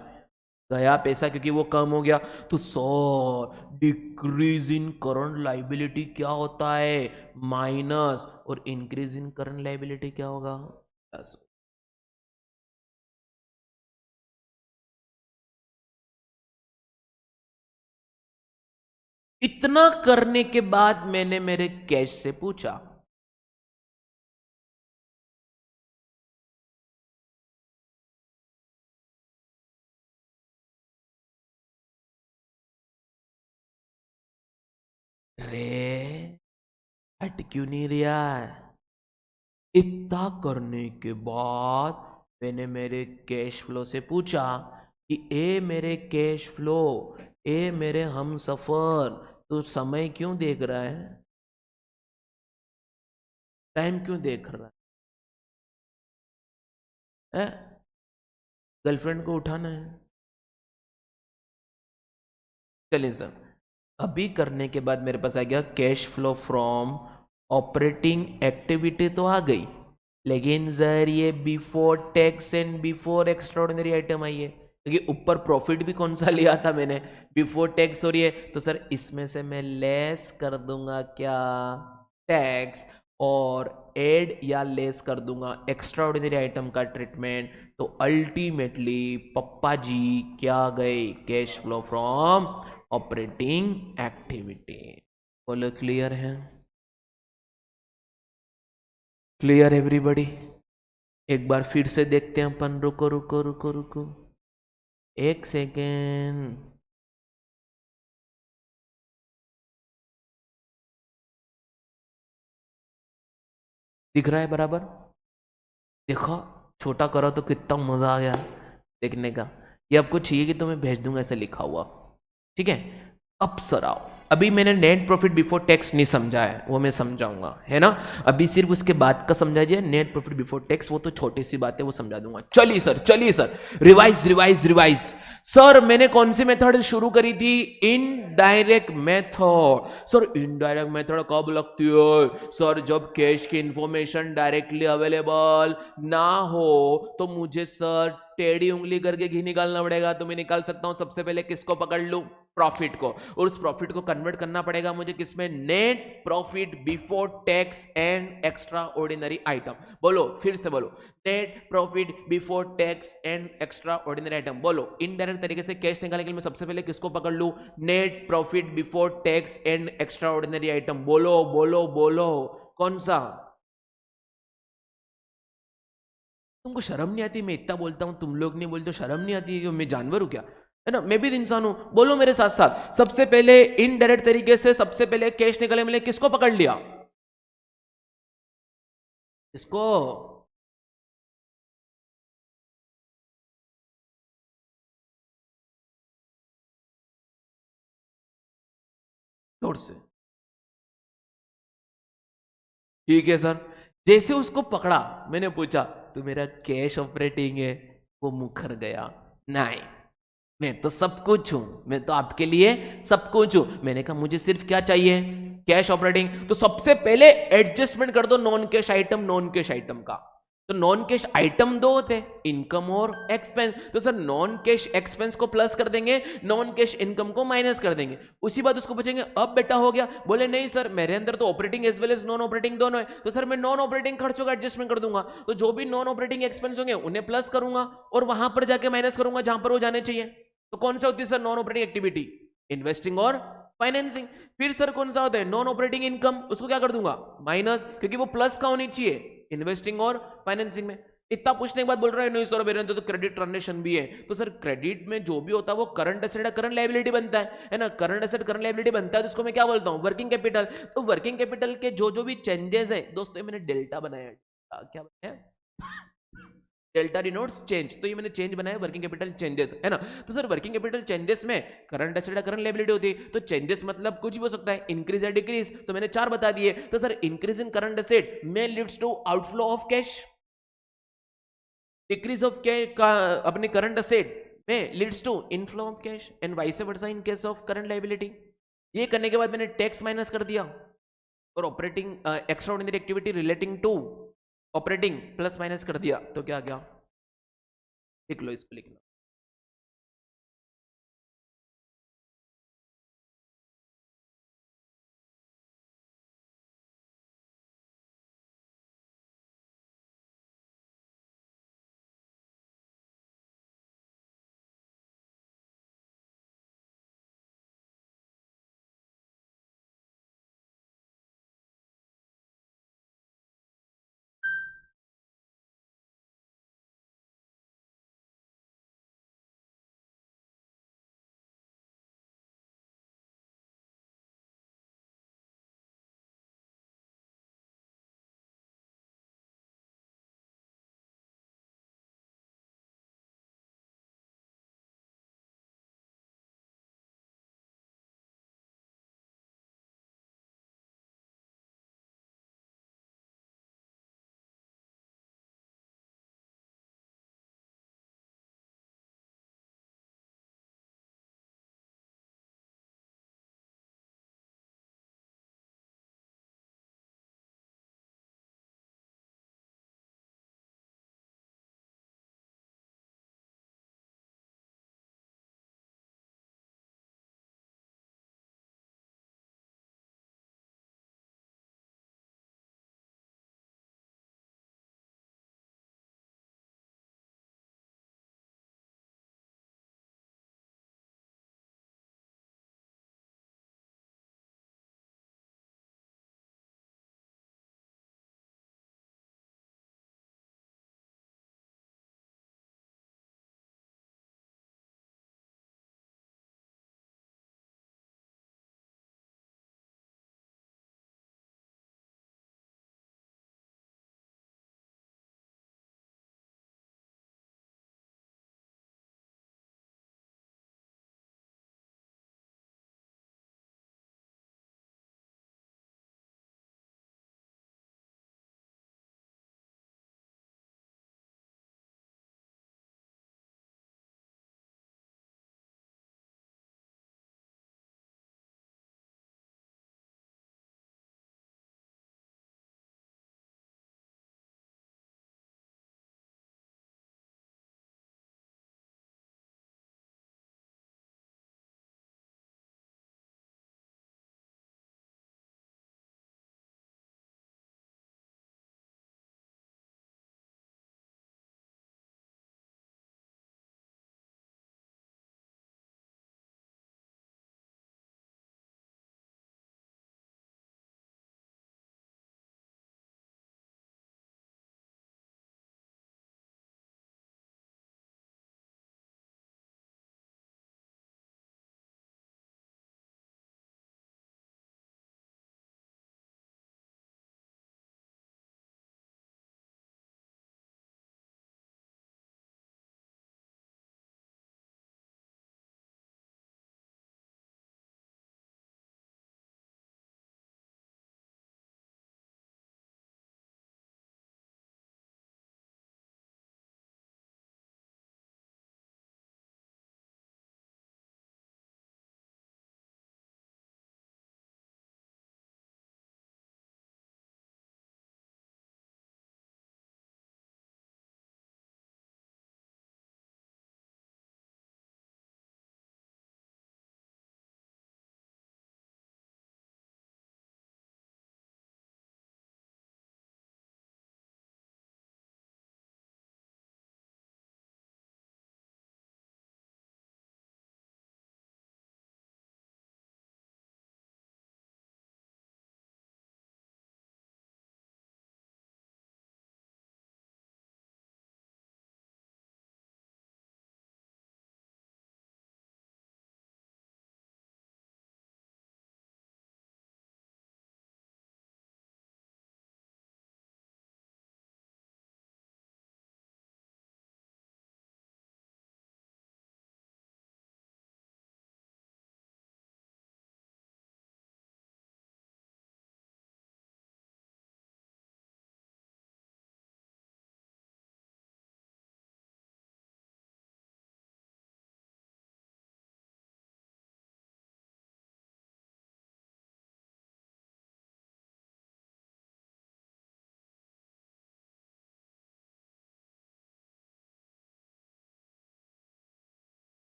गया पैसा, क्योंकि वो कम हो गया। तो सो डिक्रीज इन करंट लाइबिलिटी क्या होता है? माइनस। और इंक्रीज इन करंट लाइबिलिटी क्या होगा? प्लस। इतना करने के बाद मैंने मेरे कैश से पूछा, रे हट क्यों नहीं रहा है? इतना करने के बाद मैंने मेरे कैश फ्लो से पूछा कि ए मेरे कैश फ्लो, ए मेरे हम सफर, तो समय क्यों देख रहा है? टाइम क्यों देख रहा है? गर्लफ्रेंड को उठाना है? चलिए सर, अभी करने के बाद मेरे पास आ गया cash flow from operating activity तो आ गई, लेकिन सर ये before tax and before extraordinary item आई है। क्योंकि ऊपर प्रॉफिट भी कौन सा लिया था मैंने, बिफोर टैक्स हो रही है, तो सर इसमें से मैं लेस कर दूंगा क्या, टैक्स, और ऐड या लेस कर दूंगा एक्स्ट्रा ऑर्डिनरी आइटम का ट्रीटमेंट। तो अल्टीमेटली पप्पा जी क्या गए, cash flow from operating activity. बोलो क्लियर है, क्लियर एवरीबॉडी। एक बार फिर से देखते हैं अपन, रुको रुको रुको रुको एक सेकेंड। दिख रहा है बराबर, देखो छोटा करो तो कितना मजा आ गया देखने का। ये आपको चाहिए कि तो मैं भेज दूंगा ऐसे लिखा हुआ, ठीक है। अब सर आओ, अभी मैंने नेट प्रॉफिट बिफोर टैक्स नहीं समझा है, वो मैं समझाऊंगा, है ना। अभी सिर्फ उसके बाद का समझा दिया, नेट प्रॉफिट बिफोर टैक्स वो तो छोटी सी बात है, वो समझा दूंगा। चलिए सर, चलिए sir, revise revise revise. Sir मैंने कौन सी मेथड शुरू करी थी, indirect method. Sir indirect method कब लगती है, सर जब कैश की इंफॉर्मेशन डायरेक्टली अवेलेबल ना हो, तो मुझे सर टेढ़ी उंगली करके घी निकालना पड़ेगा। तो मैं निकाल सकता हूं सबसे पहले किसको पकड़ लूं, प्रॉफिट को, और उस प्रॉफिट को कन्वर्ट करना पड़ेगा मुझे किसमें, net profit before tax and extra ordinary item. बोलो फिर से बोलो, net profit before tax and extra ordinary item. बोलो इनडायरेक्ट तरीके से कैश निकालने के लिए मैं सबसे पहले किसको पकड़ लूं, net profit before tax and extra ordinary item. बोलो बोलो बोलो, कौन सा। तुमको शर्म नहीं आती, मैं इतना बोलता हूं तुम लोग नहीं बोलते, शर्म नहीं आती है कि मैं जानवर हूं क्या, है ना, मैं भी इंसान हूं। बोलो मेरे साथ साथ, सबसे पहले इनडायरेक्ट तरीके से सबसे पहले कैश निकालने में किसको पकड़ लिया, किसको, जोर से। ठीक है सर, जैसे उसको पकड़ा मैंने पूछा तो मेरा कैश ऑपरेटिंग है, वो मुखर गया, नहीं मैं तो सब कुछ हूं, मैं तो आपके लिए सब कुछ हूं। मैंने कहा मुझे सिर्फ क्या चाहिए, कैश ऑपरेटिंग। तो सबसे पहले एडजस्टमेंट कर दो non cash item, non cash item का। तो नॉन कैश आइटम दो होते हैं, इनकम और एक्सपेंस। तो सर नॉन कैश एक्सपेंस को प्लस कर देंगे, नॉन कैश इनकम को माइनस कर देंगे। उसी बात उसको पूछेंगे अब बेटा हो गया, बोले नहीं सर मेरे अंदर तो operating as well as non operating दोनों है। तो सर मैं नॉन ऑपरेटिंग खर्चों का एडजस्टमेंट कर दूंगा, तो जो भी नॉन ऑपरेटिंग एक्सपेंस होंगे उन्हें प्लस करूंगा और वहां पर जाके माइनस करूंगा जहां पर वो जाने चाहिए। तो कौन सा होती है sir non operating activity, investing और फाइनेंसिंग। फिर सर कौन सा होता है नॉन ऑपरेटिंग इनकम, उसको क्या कर दूंगा माइनस, क्योंकि वो प्लस का होनी चाहिए इन्वेस्टिंग और फाइनेंसिंग में। इतना पूछने के बाद बोल रहा है नहीं सर मेरे अंदर तो क्रेडिट ट्रांजेक्शन भी है। तो सर क्रेडिट में जो भी होता है वो करंट एसेट या करंट लायबिलिटी बनता है ना, करंट एसेट करंट लायबिलिटी बनता है, तो उसको मैं क्या बोलता हूं, वर्किंग कैपिटल। तो वर्किंग कैपिटल के जो जो भी चेंजेस है दोस्तों, मैंने डेल्टा बनाया है, क्या बनाया, डेल्टा डिनोट्स चेंज। तो ये मैंने चेंज बनाया वर्किंग कैपिटल चेंजेस, है ना। तो सर वर्किंग कैपिटल चेंजेस में करंट एसेट या करंट लायबिलिटी होती है, तो चेंजेस मतलब कुछ भी हो सकता है, इंक्रीज या डिक्रीज, तो मैंने चार बता दिए। तो sir increase in current asset में leads to outflow of cash, decrease of का अपने करंट एसेट में leads to inflow of cash, and vice versa in case of current liability. ये करने के बाद मैंने टैक्स माइनस कर दिया और operating extraordinary activity relating to operating plus minus कर दिया, तो क्या गया, लिख लो इसको, लिख लो।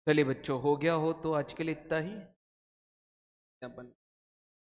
चलिए बच्चों, हो गया हो तो आज के लिए इतना ही अपन